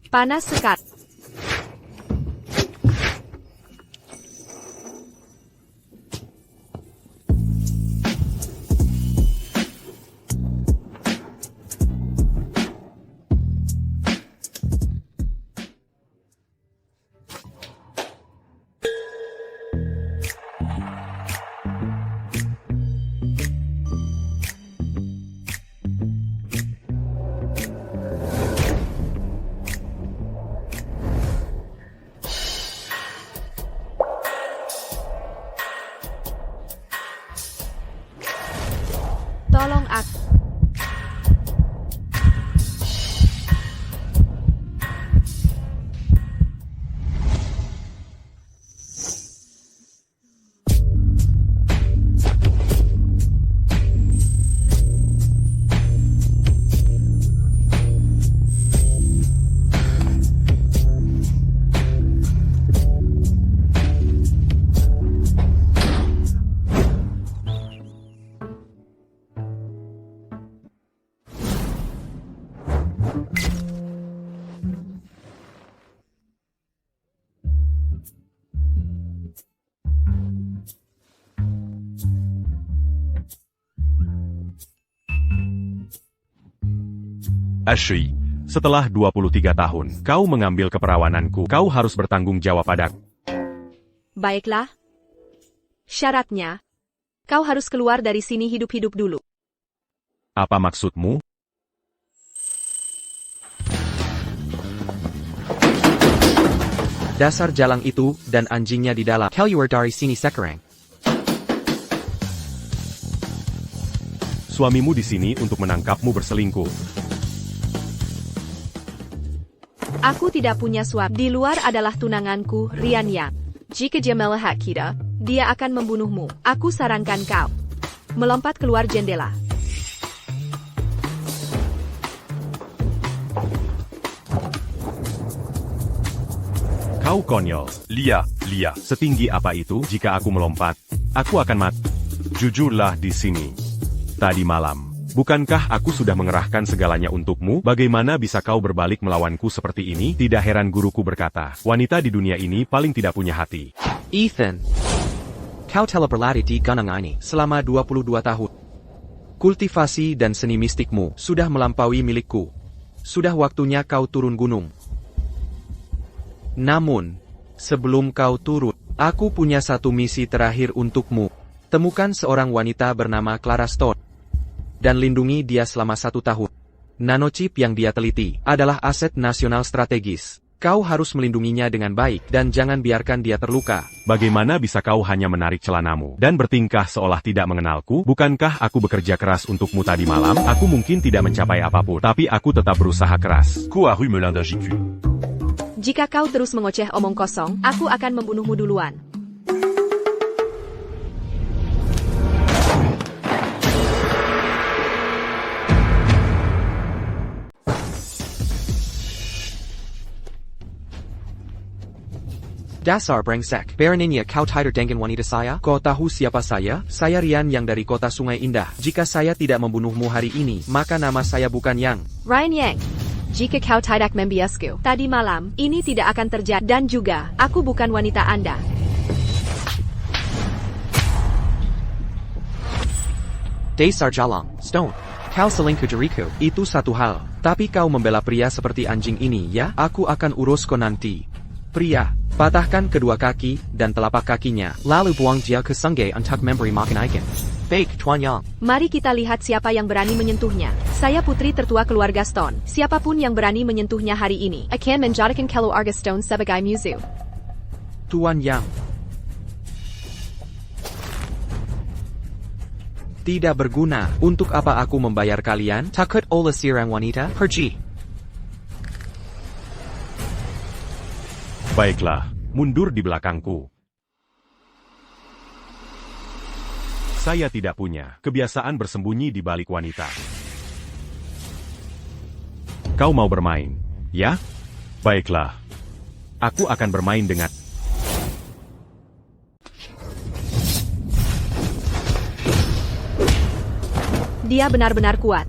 Panas sekali. Tolong aku. Ashley, setelah 23 tahun, kau mengambil keperawananku. Kau harus bertanggung jawab padaku. Baiklah. Syaratnya, kau harus keluar dari sini hidup-hidup dulu. Apa maksudmu? Dasar jalang itu dan anjingnya di dalam. Keluar dari sini sekarang. Suamimu di sini untuk menangkapmu berselingkuh. Aku tidak punya suami. Di luar adalah tunanganku, Rian Yang. Jika dia melihat kita, dia akan membunuhmu. Aku sarankan kau melompat keluar jendela. Kau konyol. Lia, setinggi apa itu? Jika aku melompat, aku akan mati. Jujurlah di sini. Tadi malam, bukankah aku sudah mengerahkan segalanya untukmu? Bagaimana bisa kau berbalik melawanku seperti ini? Tidak heran guruku berkata, wanita di dunia ini paling tidak punya hati. Ethan, kau telah berlatih di gunung ini selama 22 tahun. Kultivasi dan seni mistikmu sudah melampaui milikku. Sudah waktunya kau turun gunung. Namun, sebelum kau turun, aku punya satu misi terakhir untukmu. Temukan seorang wanita bernama Clara Stone dan lindungi dia selama 1 tahun. Nanochip yang dia teliti adalah aset nasional strategis. Kau harus melindunginya dengan baik dan jangan biarkan dia terluka. Bagaimana bisa kau hanya menarik celanamu dan bertingkah seolah tidak mengenalku? Bukankah aku bekerja keras untukmu tadi malam? Aku mungkin tidak mencapai apapun, tapi aku tetap berusaha keras. Couru Melin d'Agicu. Jika kau terus mengoceh omong kosong, aku akan membunuhmu duluan. Dasar brengsek. Beraninya kau tidur dengan wanita saya? Kau tahu siapa saya? Saya Rian yang dari kota Sungai Indah. Jika saya tidak membunuhmu hari ini, maka nama saya bukan Yang. Ryan Yang. Jika kau tidak membiasku tadi malam, ini tidak akan terjadi. Dan juga, aku bukan wanita Anda. Dasar jalang, Stone. Kau selingkuh diriku. Itu satu hal. Tapi kau membela pria seperti anjing ini ya? Aku akan urus kau nanti. Pria, patahkan kedua kaki dan telapak kakinya, lalu buang dia ke sungai untuk memberi makan ikan. Baik, Tuan Yang. Mari kita lihat siapa yang berani menyentuhnya. Saya putri tertua keluarga Stone. Siapapun yang berani menyentuhnya hari ini akan menjadikan keluarga Stone sebagai musuh. Tuan Yang. Tidak berguna. Untuk apa aku membayar kalian? Takut oleh seorang wanita? Pergi. Baiklah, mundur di belakangku. Saya tidak punya kebiasaan bersembunyi di balik wanita. Kau mau bermain, ya? Baiklah. Aku akan bermain dengan... Dia benar-benar kuat.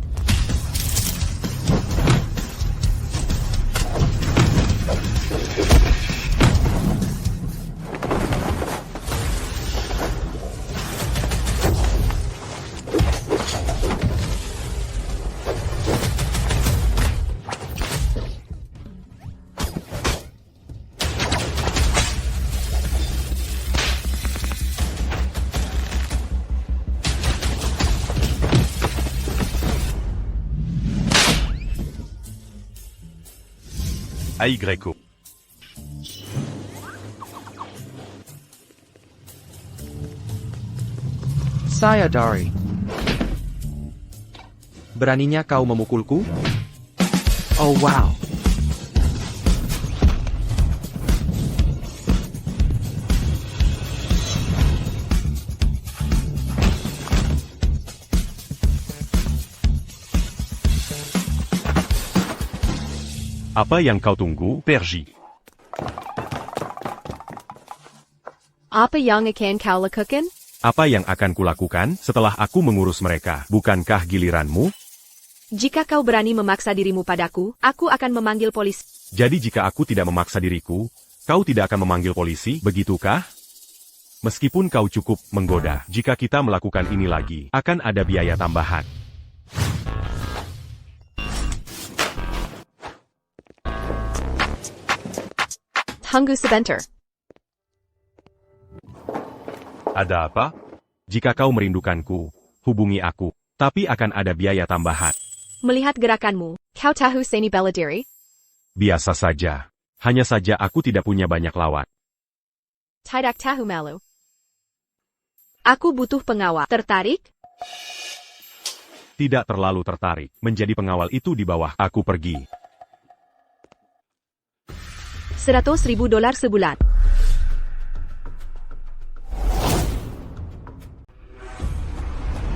AYO. Saya Dari. Beraninya kau memukulku? Oh wow. Apa yang kau tunggu, Pergi? Apa yang akan kau lakukan? Apa yang akan kulakukan setelah aku mengurus mereka? Bukankah giliranmu? Jika kau berani memaksa dirimu padaku, aku akan memanggil polisi. Jadi jika aku tidak memaksa diriku, kau tidak akan memanggil polisi, begitukah? Meskipun kau cukup menggoda, jika kita melakukan ini lagi, akan ada biaya tambahan. Tunggu sebentar. Ada apa? Jika kau merindukanku, hubungi aku. Tapi akan ada biaya tambahan. Melihat gerakanmu, kau tahu Seni Beladiri? Biasa saja. Hanya saja aku tidak punya banyak lawan. Tidak tahu malu. Aku butuh pengawal. Tertarik? Tidak terlalu tertarik. Menjadi pengawal itu di bawah. Aku pergi. $100.000 sebulan.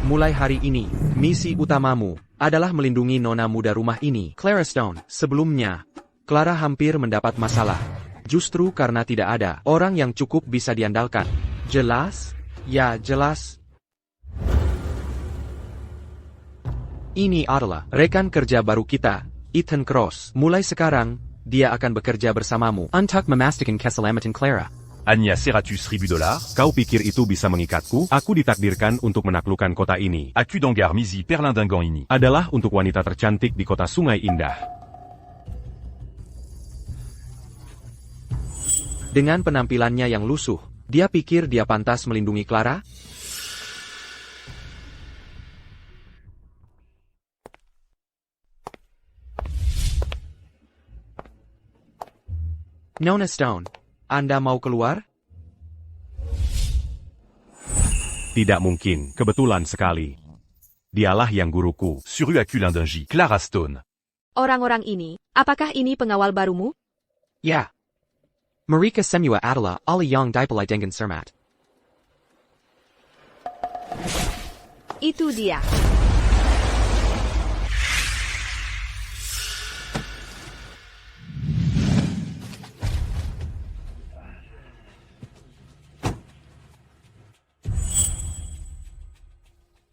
Mulai hari ini, misi utamamu adalah melindungi nona muda rumah ini, Clara Stone. Sebelumnya, Clara hampir mendapat masalah. Justru karena tidak ada orang yang cukup bisa diandalkan. Jelas? Ya, jelas. Ini adalah rekan kerja baru kita, Ethan Cross. Mulai sekarang, dia akan bekerja bersamamu untuk memastikan keselamatan Clara. Anya $100.000? Kau pikir itu bisa mengikatku? Aku ditakdirkan untuk menaklukkan kota ini. Aku donggar misi perlindungan ini. Adalah untuk wanita tercantik di kota Sungai Indah. Dengan penampilannya yang lusuh, dia pikir dia pantas melindungi Clara? Nona Stone, Anda mau keluar? Tidak mungkin, kebetulan sekali. Dialah yang guruku. Suru aku l'indungi, Clara Stone. Orang-orang ini, apakah ini pengawal barumu? Ya. Mereka semua adalah ahli yang dipilih dengan cermat. Itu dia.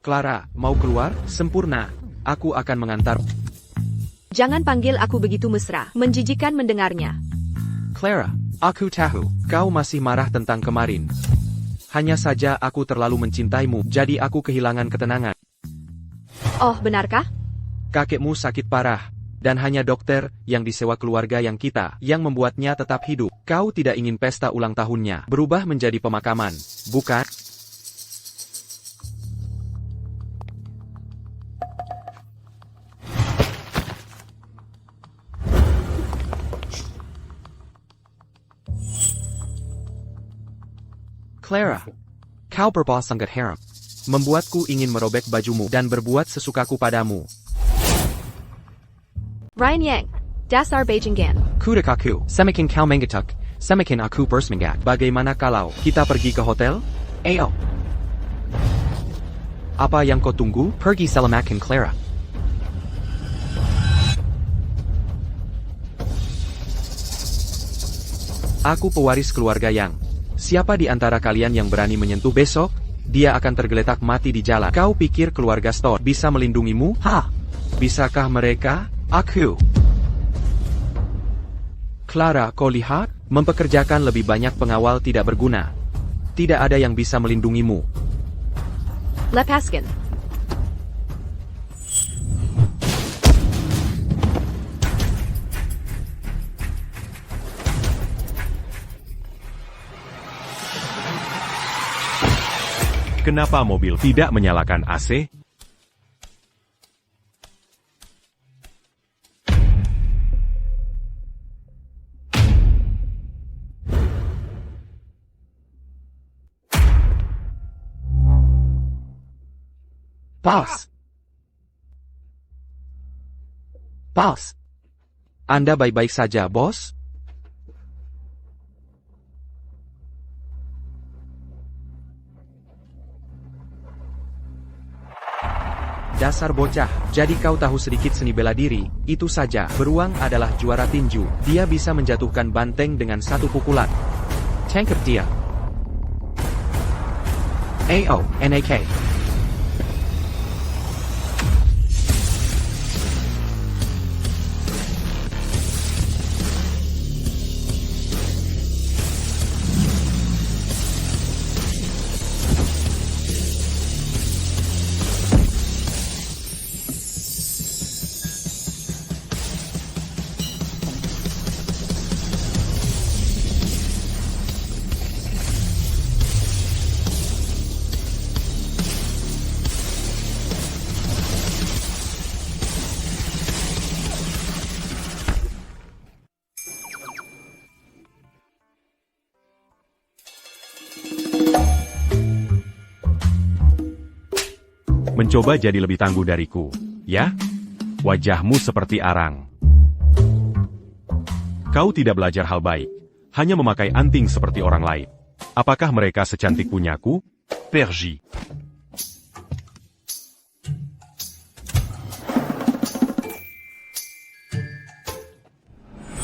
Clara, mau keluar? Sempurna. Aku akan mengantar. Jangan panggil aku begitu mesra. Menjijikan mendengarnya. Clara, aku tahu, kau masih marah tentang kemarin. Hanya saja aku terlalu mencintaimu, jadi aku kehilangan ketenangan. Oh, benarkah? Kakekmu sakit parah, dan hanya dokter yang disewa keluarga yang kita, yang membuatnya tetap hidup. Kau tidak ingin pesta ulang tahunnya berubah menjadi pemakaman, bukan? Clara, kau berbohong sangat haram. Membuatku ingin merobek bajumu dan berbuat sesukaku padamu. Ryan Yang, dasar Beijingan. Kudakaku, semakin kau mengetuk, semakin aku bersemangat. Bagaimana kalau kita pergi ke hotel? Ayo. Apa yang kau tunggu? Pergi selamatkan Clara. Aku pewaris keluarga Yang. Siapa di antara kalian yang berani menyentuh besok? Dia akan tergeletak mati di jalan. Kau pikir keluarga Stone bisa melindungimu? Hah? Bisakah mereka? Aku. Clara, kau lihat? Mempekerjakan lebih banyak pengawal tidak berguna. Tidak ada yang bisa melindungimu. Lepaskan. Kenapa mobil tidak menyalakan AC? Boss. Boss. Anda baik-baik saja, bos? Dasar bocah, jadi kau tahu sedikit seni bela diri, itu saja. Beruang adalah juara tinju, dia bisa menjatuhkan banteng dengan satu pukulan. Tangkap dia. AONAK. Mencoba jadi lebih tangguh dariku, ya? Wajahmu seperti arang. Kau tidak belajar hal baik, hanya memakai anting seperti orang lain. Apakah mereka secantik punyaku? Pergi.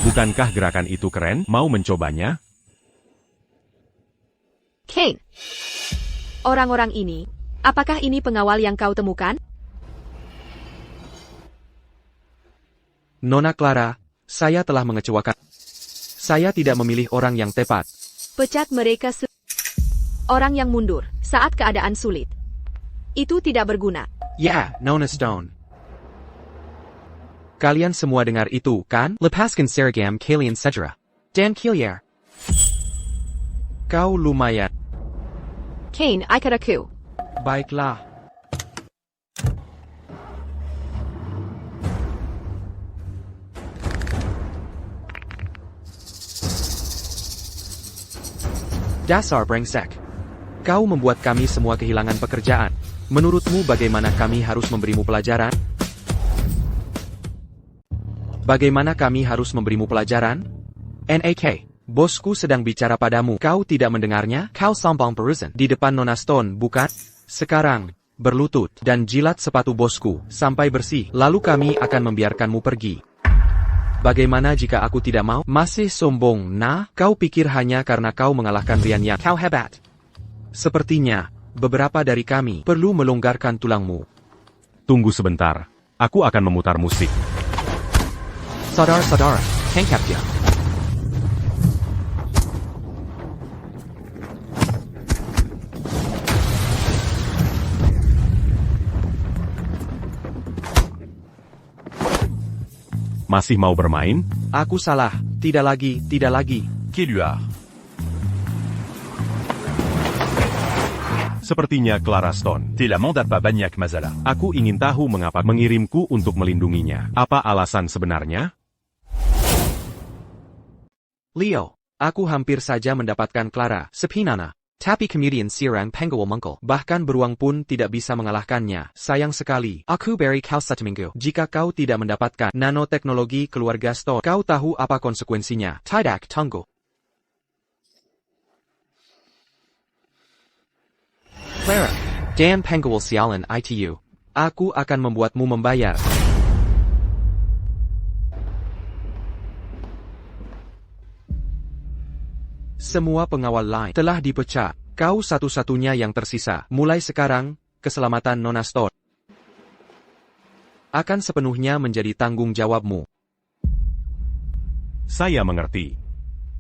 Bukankah gerakan itu keren? Mau mencobanya? Kane. Orang-orang ini, apakah ini pengawal yang kau temukan? Nona Clara, saya telah mengecewakan. Saya tidak memilih orang yang tepat. Pecat mereka orang yang mundur saat keadaan sulit. Itu tidak berguna. Ya, Nona Stone. Kalian semua dengar itu, kan? Lepaskan seragam kalian segera. Dan Killier. Kau lumayan. Kane, ikat aku. Baiklah. Dasar brengsek. Kau membuat kami semua kehilangan pekerjaan. Menurutmu bagaimana kami harus memberimu pelajaran? Bagaimana kami harus memberimu pelajaran? NAK. Bosku sedang bicara padamu. Kau tidak mendengarnya? Kau sombong perusan. Di depan Nona Stone, bukan? Sekarang, berlutut, dan jilat sepatu bosku, sampai bersih. Lalu kami akan membiarkanmu pergi. Bagaimana jika aku tidak mau? Masih sombong, nah? Kau pikir hanya karena kau mengalahkan Rian yang kau hebat? Sepertinya, beberapa dari kami perlu melonggarkan tulangmu. Tunggu sebentar, aku akan memutar musik. Saudara-saudara, tangkap dia. Masih mau bermain? Aku salah, tidak lagi, tidak lagi. Killier. Sepertinya Clara Stone. T'es l'amant d'Appa Banyak Mazala. Aku ingin tahu mengapa mengirimku untuk melindunginya. Apa alasan sebenarnya? Leo, aku hampir saja mendapatkan Clara Sepinana. Tapi kemudian Sirang Penggawal Mungkul. Bahkan beruang pun tidak bisa mengalahkannya. Sayang sekali. Aku beri kau 1 minggu. Jika kau tidak mendapatkan nanoteknologi keluarga Stone, kau tahu apa konsekuensinya. Tidak tunggu. Clara, Dan Penggawal sialan ITU. Aku akan membuatmu membayar. Semua pengawal lain telah dipecat. Kau satu-satunya yang tersisa. Mulai sekarang, keselamatan Nona Stone akan sepenuhnya menjadi tanggung jawabmu. Saya mengerti.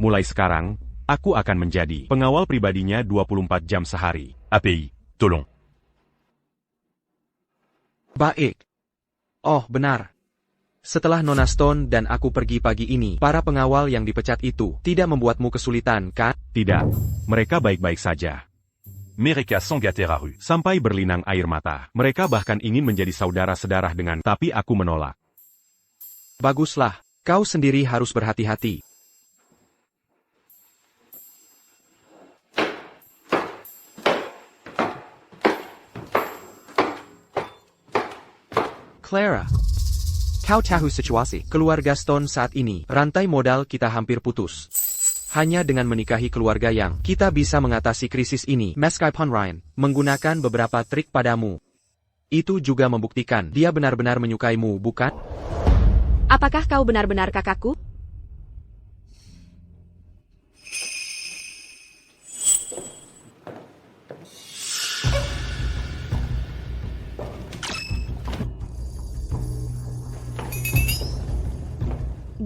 Mulai sekarang, aku akan menjadi pengawal pribadinya 24 jam sehari. API, tolong. Baik. Oh, benar. Setelah Nona Stone dan aku pergi pagi ini, para pengawal yang dipecat itu tidak membuatmu kesulitan, kan? Tidak, mereka baik-baik saja. Mereka sangat terharu. Sampai berlinang air mata. Mereka bahkan ingin menjadi saudara sedarah dengan, tapi aku menolak. Baguslah, kau sendiri harus berhati-hati. Clara. Kau tahu situasi keluarga Stone saat ini, rantai modal kita hampir putus. Hanya dengan menikahi keluarga yang kita bisa mengatasi krisis ini. Meskipun Ryan menggunakan beberapa trik padamu. Itu juga membuktikan dia benar-benar menyukaimu, bukan? Apakah kau benar-benar kakakku?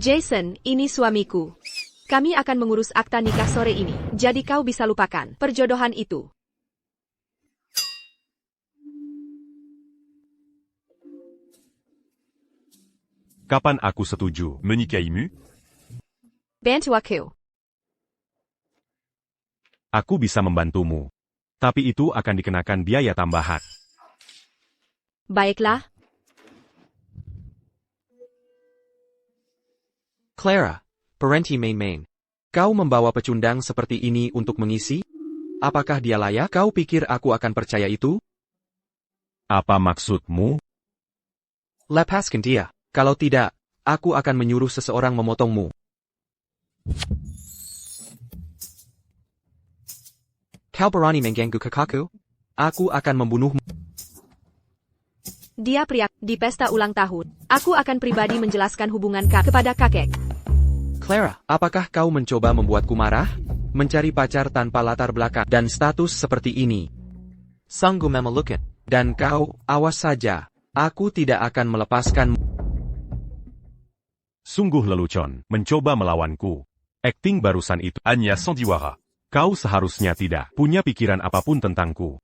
Jason, ini suamiku. Kami akan mengurus akta nikah sore ini, jadi kau bisa lupakan perjodohan itu. Kapan aku setuju? Menikahimu? Bantu aku. Aku bisa membantumu. Tapi itu akan dikenakan biaya tambahan. Baiklah. Clara, Parenti main-main. Kau membawa pecundang seperti ini untuk mengisi? Apakah dia layak? Kau pikir aku akan percaya itu? Apa maksudmu? Lepaskan dia. Kalau tidak, aku akan menyuruh seseorang memotongmu. Kau berani mengganggu kakakku? Aku akan membunuhmu. Dia pria di pesta ulang tahun. Aku akan pribadi menjelaskan hubungan kepada kakek. Clara, apakah kau mencoba membuatku marah? Mencari pacar tanpa latar belakang dan status seperti ini. Sanggup memelukkan. Dan kau, awas saja. Aku tidak akan melepaskanmu. Sungguh lelucon, mencoba melawanku. Akting barusan itu. Anya Sandiwara. Kau seharusnya tidak punya pikiran apapun tentangku.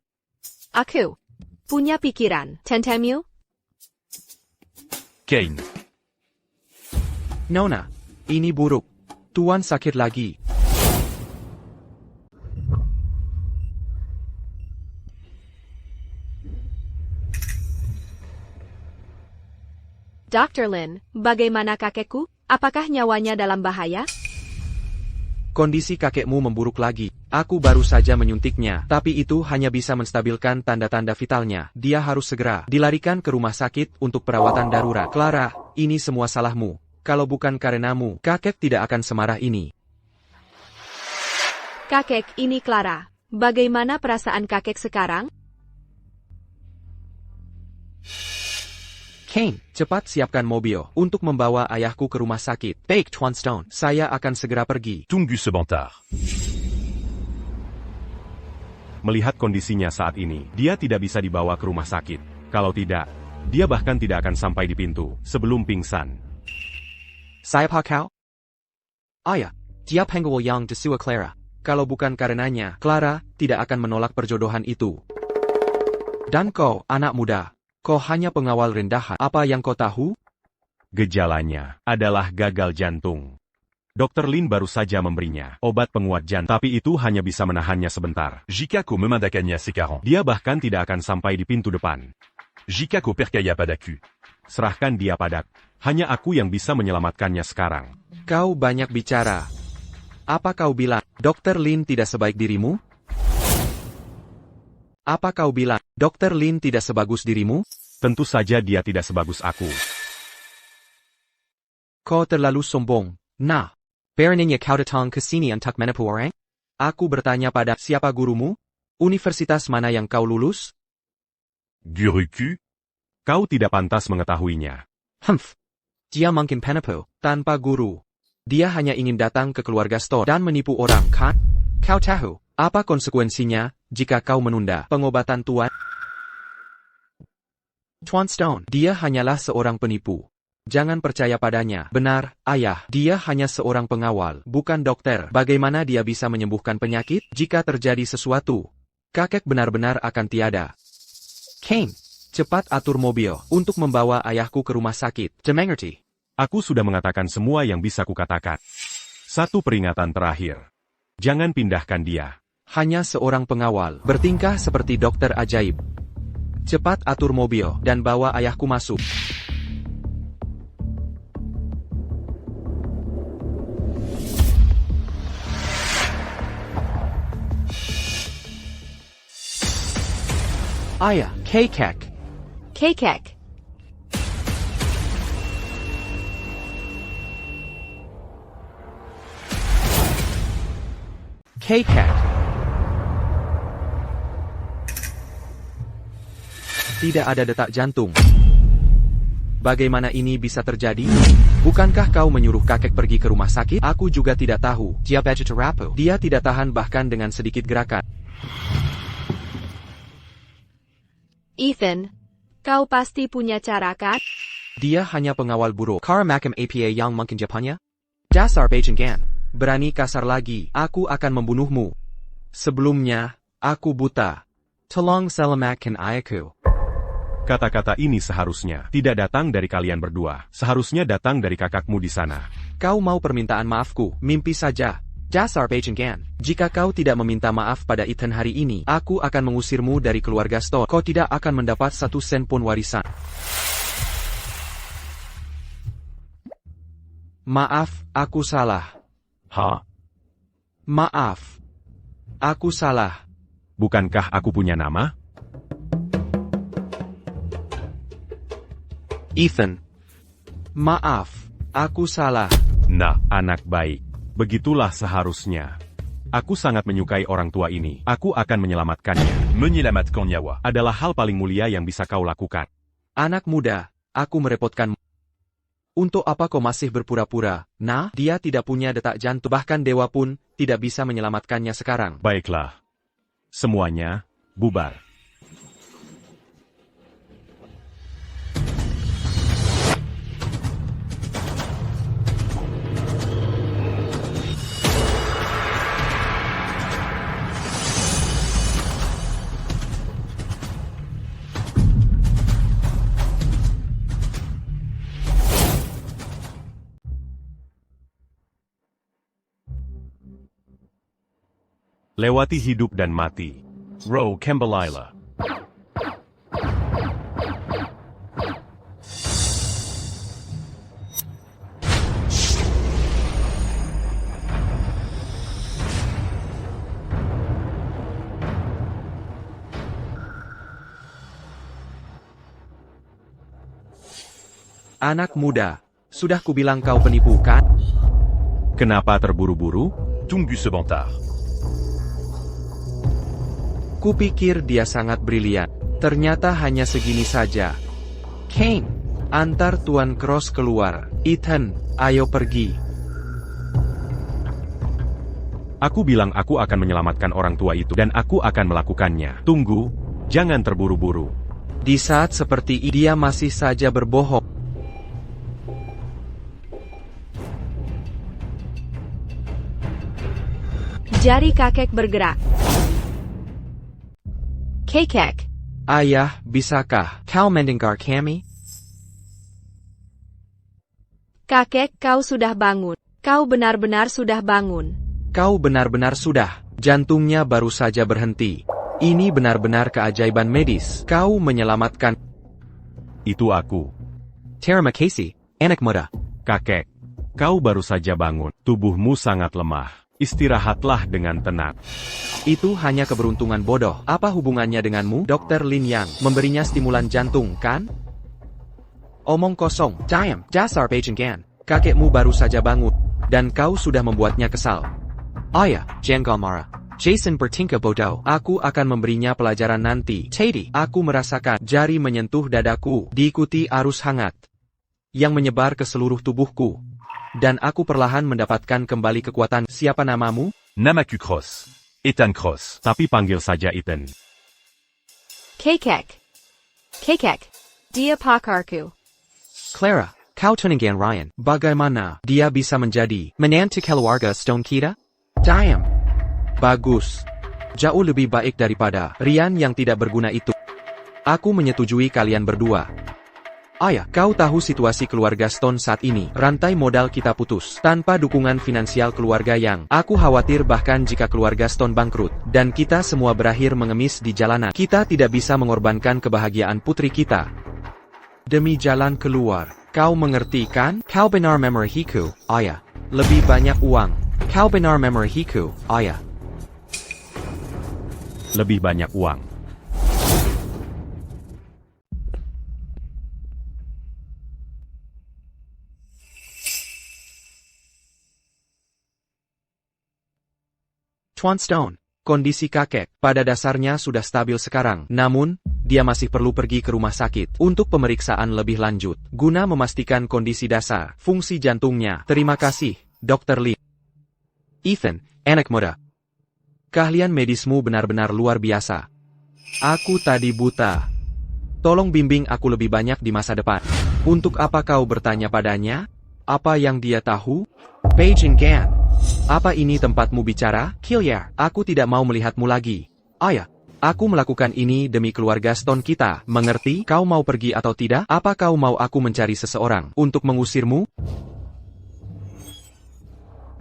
Aku punya pikiran tentangmu. Kane. Nona, ini buruk. Tuan sakit lagi. Dr. Lin, bagaimana kakekku? Apakah nyawanya dalam bahaya? Kondisi kakekmu memburuk lagi. Aku baru saja menyuntiknya, tapi itu hanya bisa menstabilkan tanda-tanda vitalnya. Dia harus segera dilarikan ke rumah sakit untuk perawatan darurat. Clara, ini semua salahmu. Kalau bukan karenamu, kakek tidak akan semarah ini. Kakek, ini Clara. Bagaimana perasaan kakek sekarang? Kane, cepat siapkan mobil untuk membawa ayahku ke rumah sakit. Baik, Tuan Stone. Saya akan segera pergi. Tunggu sebentar. Melihat kondisinya saat ini, dia tidak bisa dibawa ke rumah sakit. Kalau tidak, dia bahkan tidak akan sampai di pintu sebelum pingsan. Siapa kau? Ayah, dia penggul yang disua Clara. Kalau bukan karenanya, Clara tidak akan menolak perjodohan itu. Dan kau, anak muda, kau hanya pengawal rendahan. Apa yang kau tahu? Gejalanya adalah gagal jantung. Dr. Lin baru saja memberinya obat penguat jantung, tapi itu hanya bisa menahannya sebentar. Jikako memandakanya sekarang. Dia bahkan tidak akan sampai di pintu depan. Jikako percaya padaku. Serahkan dia padaku. Hanya aku yang bisa menyelamatkannya sekarang. Kau banyak bicara. Apa kau bilang, Dr. Lin tidak sebaik dirimu? Apa kau bilang, Dr. Lin tidak sebagus dirimu? Tentu saja dia tidak sebagus aku. Kau terlalu sombong. Nah, beraninya kau datang ke sini untuk menipu orang? Aku bertanya pada siapa gurumu? Universitas mana yang kau lulus? Guruku? Kau tidak pantas mengetahuinya. Humph. Dia mungkin penipu, tanpa guru. Dia hanya ingin datang ke keluarga Stone dan menipu orang, kan? Kau tahu, apa konsekuensinya jika kau menunda pengobatan Tuan? Tuan Stone, dia hanyalah seorang penipu. Jangan percaya padanya. Benar, ayah, dia hanya seorang pengawal, bukan dokter. Bagaimana dia bisa menyembuhkan penyakit jika terjadi sesuatu? Kakek benar-benar akan tiada. Kane, cepat atur mobil untuk membawa ayahku ke rumah sakit. Dimengerti? Aku sudah mengatakan semua yang bisa kukatakan. Satu peringatan terakhir. Jangan pindahkan dia. Hanya seorang pengawal, bertingkah seperti dokter ajaib. Cepat atur mobil dan bawa ayahku masuk. Ayah, Kakek. Kakek. K-Cat. Tidak ada detak jantung. Bagaimana ini bisa terjadi? Bukankah kau menyuruh kakek pergi ke rumah sakit? Aku juga tidak tahu. Dia tidak tahan bahkan dengan sedikit gerakan. Ethan, kau pasti punya cara kan? Dia hanya pengawal buruk. Kara makam apa yang mungkin Japannya? Dasar Bajangan. Berani kasar lagi, aku akan membunuhmu. Sebelumnya, aku buta. Tolong selamatkan aku. Kata-kata ini seharusnya tidak datang dari kalian berdua. Seharusnya datang dari kakakmu di sana. Kau mau permintaan maafku, mimpi saja. Dasar Bajangan. Jika kau tidak meminta maaf pada Ethan hari ini, aku akan mengusirmu dari keluarga Stone. Kau tidak akan mendapat 1 sen pun warisan. Maaf, aku salah. Ha? Maaf. Aku salah. Bukankah aku punya nama? Ethan. Maaf, aku salah. Nah, anak baik. Begitulah seharusnya. Aku sangat menyukai orang tua ini. Aku akan menyelamatkannya. Menyelamatkan nyawa. Adalah hal paling mulia yang bisa kau lakukan. Anak muda, aku merepotkanmu. Untuk apa kau masih berpura-pura? Nah, dia tidak punya detak jantung. Bahkan dewa pun tidak bisa menyelamatkannya sekarang. Baiklah. Semuanya, bubar. Lewati hidup dan mati. Row Kembalila. Anak muda, sudah kubilang kau penipu kan? Kenapa terburu-buru? Tunggu sebentar. Kupikir dia sangat brilian. Ternyata hanya segini saja. Kane, antar Tuan Cross keluar. Ethan, ayo pergi. Aku bilang aku akan menyelamatkan orang tua itu dan aku akan melakukannya. Tunggu, jangan terburu-buru. Di saat seperti ini dia masih saja berbohong. Jari kakek bergerak. Kakek. Ayah, bisakah kau mendengar kami? Kakek, kau sudah bangun. Kau benar-benar sudah bangun. Kau benar-benar sudah. Jantungnya baru saja berhenti. Ini benar-benar keajaiban medis. Kau menyelamatkan. Itu aku. Terima kasih, anak muda. Kakek, kau baru saja bangun. Tubuhmu sangat lemah. Istirahatlah dengan tenang. Itu hanya keberuntungan bodoh. Apa hubungannya denganmu? Dr. Lin Yang memberinya stimulan jantung, kan? Omong kosong. Diam, dasar Bajangan. Kakekmu baru saja bangun. Dan kau sudah membuatnya kesal. Ayah, jangan kau marah. Jason bertingkah bodoh. Aku akan memberinya pelajaran nanti. Teddy, aku merasakan jari menyentuh dadaku. Diikuti arus hangat yang menyebar ke seluruh tubuhku. Dan aku perlahan mendapatkan kembali kekuatan. Siapa namamu? Namaku Cross. Ethan Cross. Tapi panggil saja Ethan. Kakek. Kakek. Dia pakarku. Clara, kau tuningkan Ryan. Bagaimana dia bisa menjadi menantu keluarga Stone kita? Diam. Bagus. Jauh lebih baik daripada Ryan yang tidak berguna itu. Aku menyetujui kalian berdua. Ayah, kau tahu situasi keluarga Stone saat ini. Rantai modal kita putus. Tanpa dukungan finansial keluarga yang aku khawatir bahkan jika keluarga Stone bangkrut. Dan kita semua berakhir mengemis di jalanan. Kita tidak bisa mengorbankan kebahagiaan putri kita. Demi jalan keluar. Kau mengerti kan? Kau benar memorihiku, ayah. Lebih banyak uang. Kau benar memorihiku, ayah. Lebih banyak uang. Tuan Stone, kondisi kakek pada dasarnya sudah stabil sekarang. Namun, dia masih perlu pergi ke rumah sakit untuk pemeriksaan lebih lanjut, guna memastikan kondisi dasar, fungsi jantungnya. Terima kasih, Dr. Lee. Ethan, anak muda. Keahlian medismu benar-benar luar biasa. Aku tadi buta. Tolong bimbing aku lebih banyak di masa depan. Untuk apa kau bertanya padanya? Apa yang dia tahu? Beijing Gan. Apa ini tempatmu bicara? Killiar, aku tidak mau melihatmu lagi. Ayah, aku melakukan ini demi keluarga Stone kita. Mengerti? Kau mau pergi atau tidak? Apa kau mau aku mencari seseorang untuk mengusirmu?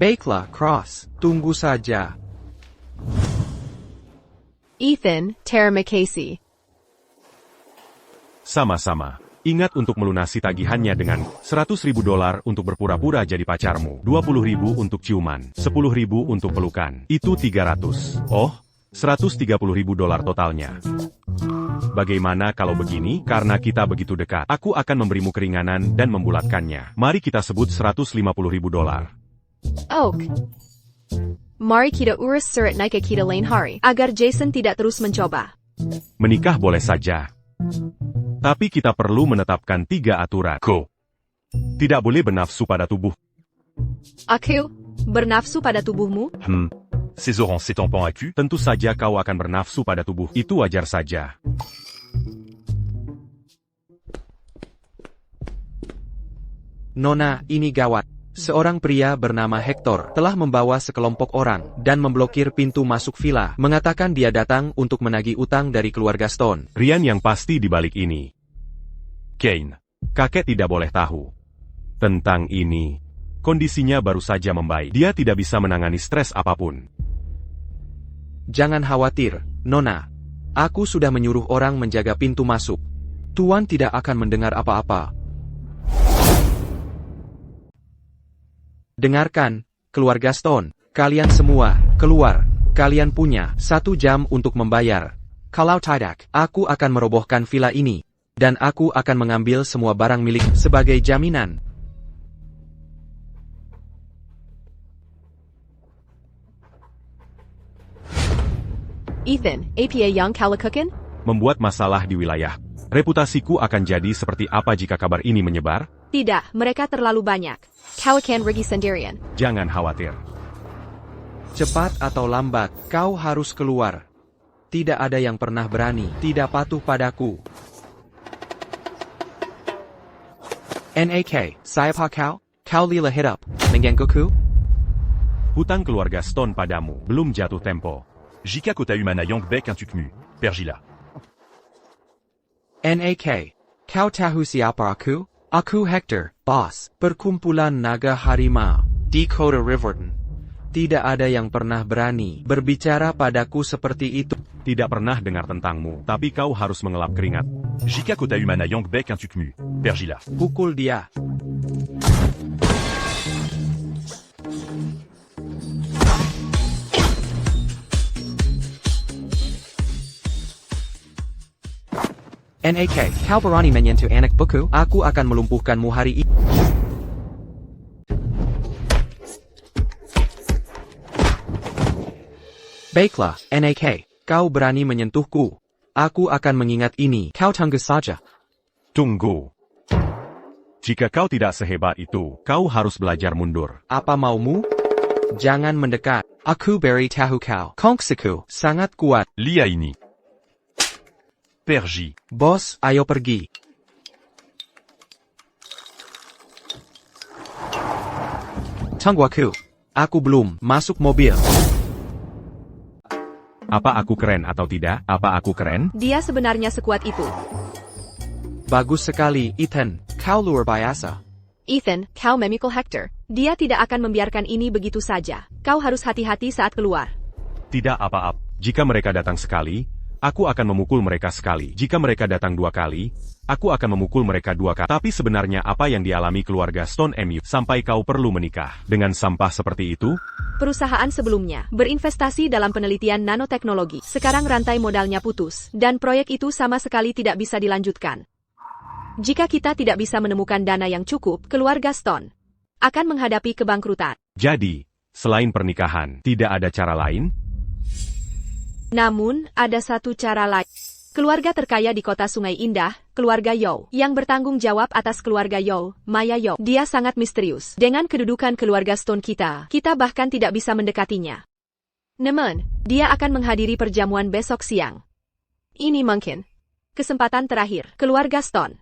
Baiklah, Cross. Tunggu saja. Ethan, Tara McCasey. Sama-sama. Ingat untuk melunasi tagihannya dengan $100.000 untuk berpura-pura jadi pacarmu, $20.000 untuk ciuman, $10.000 untuk pelukan. Itu $300. Oh, $130.000 totalnya. Bagaimana kalau begini? Karena kita begitu dekat, aku akan memberimu keringanan dan membulatkannya. Mari kita sebut $150.000. Oak. Mari kita urus surat naik kita lain hari, agar Jason tidak terus mencoba. Menikah boleh saja. Tapi kita perlu menetapkan 3 aturan. Ko. Tidak boleh bernafsu pada tubuh. Aku bernafsu pada tubuhmu? Ces orangs s'étampant à cul. Tentu saja kau akan bernafsu pada tubuh. Itu wajar saja. Nona, ini gawat. Seorang pria bernama Hector telah membawa sekelompok orang dan memblokir pintu masuk villa, mengatakan dia datang untuk menagih utang dari keluarga Stone. Ryan yang pasti di balik ini. Kane. Kakek tidak boleh tahu tentang ini. Kondisinya baru saja membaik. Dia tidak bisa menangani stres apapun. Jangan khawatir, Nona. Aku sudah menyuruh orang menjaga pintu masuk. Tuan tidak akan mendengar apa-apa. Dengarkan, keluarga Stone. Kalian semua, keluar. Kalian punya 1 jam untuk membayar. Kalau tidak, aku akan merobohkan villa ini. Dan aku akan mengambil semua barang milik sebagai jaminan. Ethan, APA yang kalakukan? Membuat masalah di wilayah. Reputasiku akan jadi seperti apa jika kabar ini menyebar? Tidak, mereka terlalu banyak. Kau akan pergi sendirian. Jangan khawatir. Cepat atau lambat, kau harus keluar. Tidak ada yang pernah berani tidak patuh padaku. NAK, siapa kau? Kau lila hidup, menggangguku? Hutang keluarga Stone padamu belum jatuh tempo. Jika kota humana yang bec un tukmu. Pergila. NAK, kau tahu siapa aku? Aku Hector, bos, perkumpulan naga harimau, di Kota Riverton. Tidak ada yang pernah berani berbicara padaku seperti itu. Tidak pernah dengar tentangmu, tapi kau harus mengelap keringat. Jika kota humana yang bec un tukmu. Pergila. Pukul dia. NAK, kau berani menyentuh anak buku? Aku akan melumpuhkanmu hari ini. Baiklah, NAK, kau berani menyentuhku. Aku akan mengingat ini. Kau tunggu saja. Tunggu. Jika kau tidak sehebat itu, kau harus belajar mundur. Apa maumu? Jangan mendekat. Aku beri tahu kau. Kongsiku sangat kuat. Lia ini. Pergi. Bos, ayo pergi. Tunggu aku. Aku belum masuk mobil. Apa aku keren atau tidak? Apa aku keren? Dia sebenarnya sekuat itu. Bagus sekali, Ethan. Kau luar biasa. Ethan, kau memikul Hector. Dia tidak akan membiarkan ini begitu saja. Kau harus hati-hati saat keluar. Tidak apa-apa. Jika mereka datang sekali, aku akan memukul mereka sekali. Jika mereka datang 2 kali, aku akan memukul mereka 2 kali. Tapi sebenarnya apa yang dialami keluarga Stone MU sampai kau perlu menikah dengan sampah seperti itu? Perusahaan sebelumnya berinvestasi dalam penelitian nanoteknologi. Sekarang rantai modalnya putus, dan proyek itu sama sekali tidak bisa dilanjutkan. Jika kita tidak bisa menemukan dana yang cukup, keluarga Stone akan menghadapi kebangkrutan. Jadi, selain pernikahan, tidak ada cara lain? Namun, ada satu cara lain. Keluarga terkaya di kota Sungai Indah, keluarga Yao, yang bertanggung jawab atas keluarga Yao, Maya Yao. Dia sangat misterius. Dengan kedudukan keluarga Stone kita bahkan tidak bisa mendekatinya. Namun, dia akan menghadiri perjamuan besok siang. Ini mungkin kesempatan terakhir, keluarga Stone.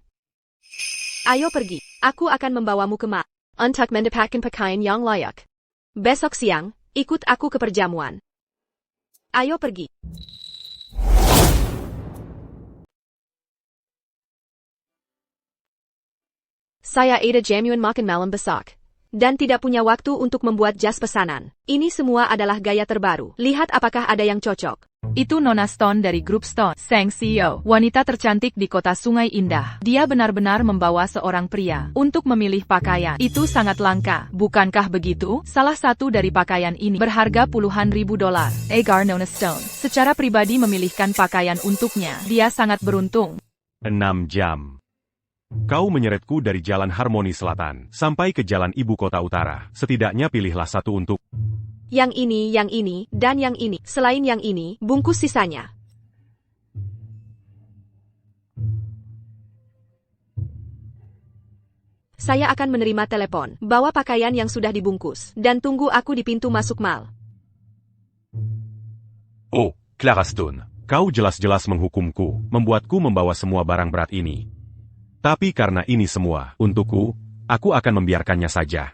Ayo pergi. Aku akan membawamu ke untuk mendapatkan pakaian yang layak. Besok siang, ikut aku ke perjamuan. Ayo pergi. Saya ada jamuan makan malam besok. Dan tidak punya waktu untuk membuat jas pesanan. Ini semua adalah gaya terbaru. Lihat apakah ada yang cocok. Itu Nona Stone dari grup Stone, sang CEO, wanita tercantik di kota Sungai Indah. Dia benar-benar membawa seorang pria untuk memilih pakaian. Itu sangat langka, bukankah begitu? Salah satu dari pakaian ini berharga puluhan ribu dolar. Agar Nona Stone secara pribadi memilihkan pakaian untuknya. Dia sangat beruntung. 6 jam. Kau menyeretku dari Jalan Harmoni Selatan sampai ke Jalan Ibu Kota Utara. Setidaknya pilihlah satu untuk Yang ini, dan yang ini. Selain yang ini, bungkus sisanya. Saya akan menerima telepon. Bawa pakaian yang sudah dibungkus. Dan tunggu aku di pintu masuk mall. Oh, Clara Stone. Kau jelas-jelas menghukumku, membuatku membawa semua barang berat ini. Tapi karena ini semua untukku, aku akan membiarkannya saja.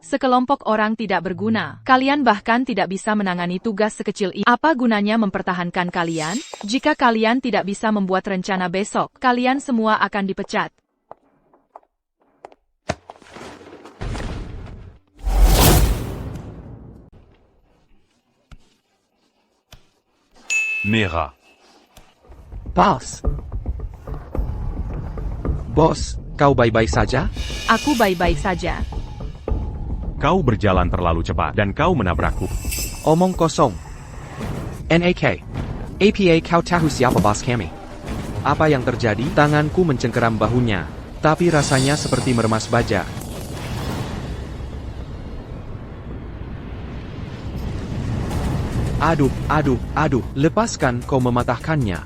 Sekelompok orang tidak berguna. Kalian bahkan tidak bisa menangani tugas sekecil ini. Apa gunanya mempertahankan kalian? Jika kalian tidak bisa membuat rencana besok, kalian semua akan dipecat. Mera. Bos, kau baik-baik saja? Aku baik-baik saja. Kau berjalan terlalu cepat dan kau menabrakku. Omong kosong. NAK. APA kau tahu siapa bos kami? Apa yang terjadi? Tanganku mencengkeram bahunya, tapi rasanya seperti meremas baja. Aduh, lepaskan, kau mematahkannya.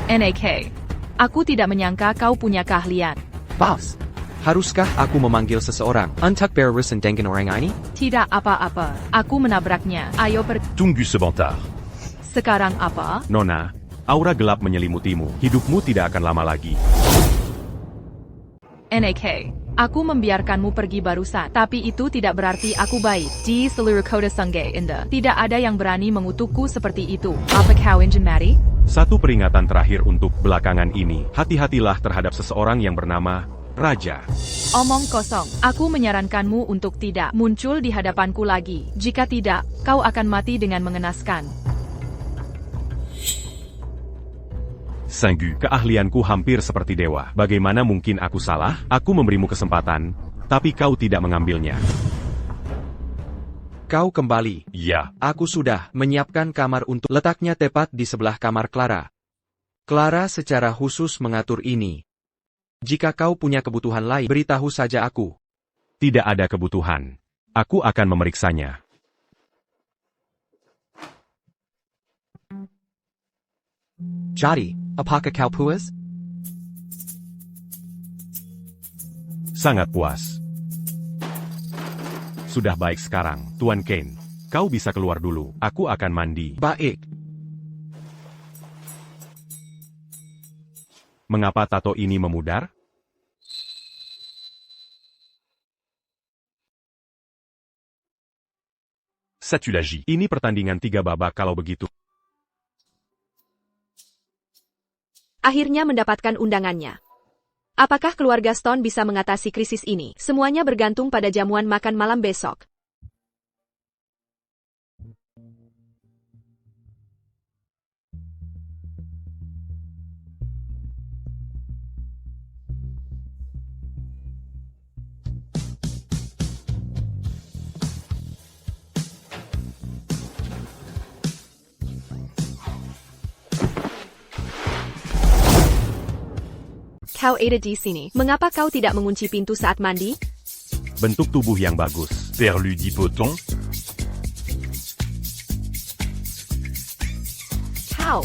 NAK. Aku tidak menyangka kau punya keahlian. Bos, haruskah aku memanggil seseorang untuk berurusan dengan orang ini? Tidak apa-apa. Aku menabraknya. Ayo pergi. Tunggu sebentar. Sekarang apa? Nona, aura gelap menyelimutimu. Hidupmu tidak akan lama lagi. NAK. Aku membiarkanmu pergi barusan, tapi itu tidak berarti aku baik. Di seluruh kota Sungai Indah, tidak ada yang berani mengutukku seperti itu. Apa kau ingin mati? Satu peringatan terakhir untuk belakangan ini. Hati-hatilah terhadap seseorang yang bernama Raja. Omong kosong. Aku menyarankanmu untuk tidak muncul di hadapanku lagi. Jika tidak, kau akan mati dengan mengenaskan. Sanggu, keahlianku hampir seperti dewa. Bagaimana mungkin aku salah? Aku memberimu kesempatan, tapi kau tidak mengambilnya. Kau kembali. Ya. Aku sudah menyiapkan kamar untuk letaknya tepat di sebelah kamar Clara. Clara secara khusus mengatur ini. Jika kau punya kebutuhan lain, beritahu saja aku. Tidak ada kebutuhan. Aku akan memeriksanya. Jadi, apakah kau puas? Sangat puas. Sudah baik sekarang, Tuan Kane. Kau bisa keluar dulu. Aku akan mandi. Baik. Mengapa tato ini memudar? Satulagie. Ini pertandingan 3 babak kalau begitu. Akhirnya mendapatkan undangannya. Apakah keluarga Stone bisa mengatasi krisis ini? Semuanya bergantung pada jamuan makan malam besok. Kau ada di sini. Mengapa kau tidak mengunci pintu saat mandi? bentuk tubuh yang bagus. Perludipoton. Cow.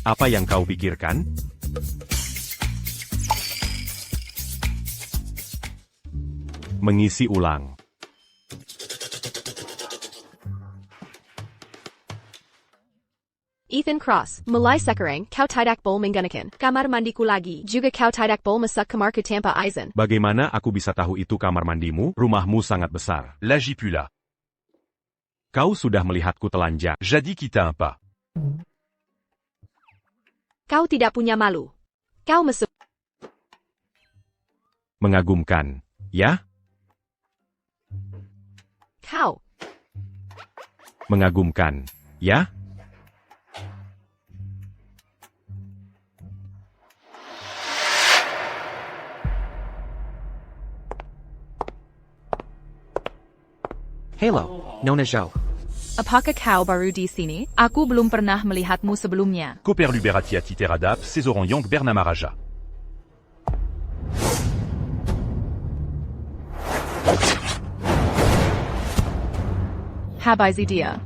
Apa yang kau pikirkan? Mengisi ulang. Ethan Cross, mulai sekarang kau tidak boleh menggunakan kamar mandiku lagi. Juga kau tidak boleh masuk kamarku tanpa izin. Bagaimana aku bisa tahu itu kamar mandimu? Rumahmu sangat besar. L'agipula. Kau sudah melihatku telanjang. Jadi kita un pas. Kau tidak punya malu. Kau masuk. Mengagumkan, ya? Kau. Mengagumkan, ya? Hello, Nona Zhao. Apakah kau baru di sini? Aku belum pernah melihatmu sebelumnya. Coperluberati atiteradap, Césoran Yang Bernamaraja. Habis dia.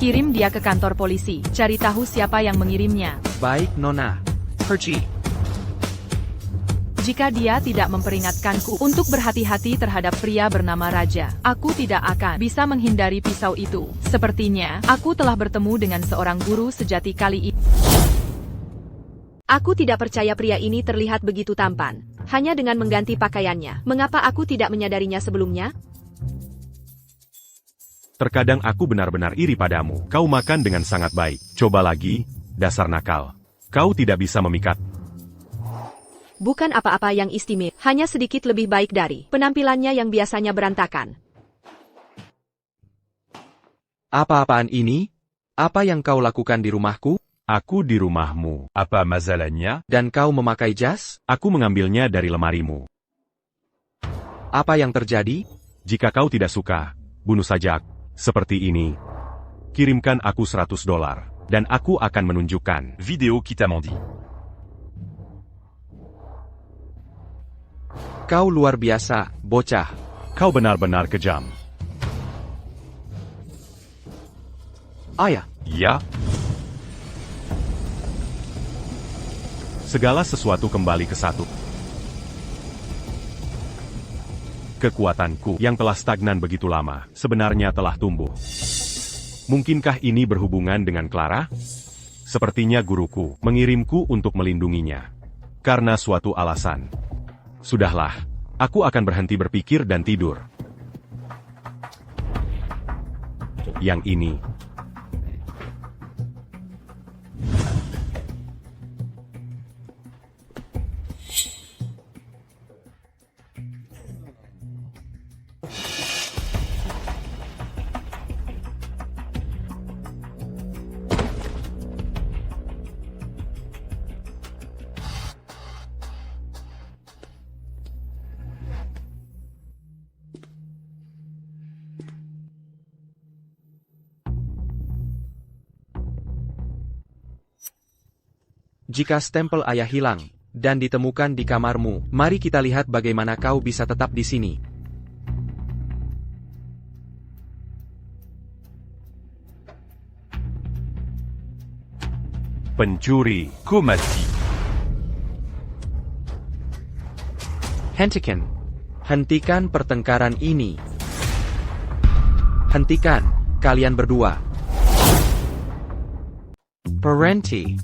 Kirim dia ke kantor polisi. Cari tahu siapa yang mengirimnya. Baik, Nona. Pergi. Jika dia tidak memperingatkanku untuk berhati-hati terhadap pria bernama Raja, aku tidak akan bisa menghindari pisau itu. Sepertinya, aku telah bertemu dengan seorang guru sejati kali ini. Aku tidak percaya pria ini terlihat begitu tampan. Hanya dengan mengganti pakaiannya. Mengapa aku tidak menyadarinya sebelumnya? Terkadang aku benar-benar iri padamu. Kau makan dengan sangat baik. Coba lagi, dasar nakal. Kau tidak bisa memikat. Bukan apa-apa yang istimewa, hanya sedikit lebih baik dari penampilannya yang biasanya berantakan. Apa-apaan ini? Apa yang kau lakukan di rumahku? Aku di rumahmu. Apa masalahnya? Dan kau memakai jas? Aku mengambilnya dari lemarimu. Apa yang terjadi? Jika kau tidak suka, bunuh saja aku. Seperti ini. Kirimkan aku $100, dan aku akan menunjukkan. Vidéo kita mandi. Kau luar biasa, bocah. Kau benar-benar kejam. Ayah, Ya. Segala sesuatu kembali ke satu. Kekuatanku yang telah stagnan begitu lama, sebenarnya telah tumbuh. Mungkinkah ini berhubungan dengan Clara? Sepertinya guruku mengirimku untuk melindunginya. Karena suatu alasan. Sudahlah, aku akan berhenti berpikir dan tidur. Yang ini. jika stempel ayah hilang dan ditemukan di kamarmu, mari kita lihat bagaimana kau bisa tetap di sini. Pencuri. Komati. Hentikan pertengkaran ini. Hentikan, kalian berdua. Parenti.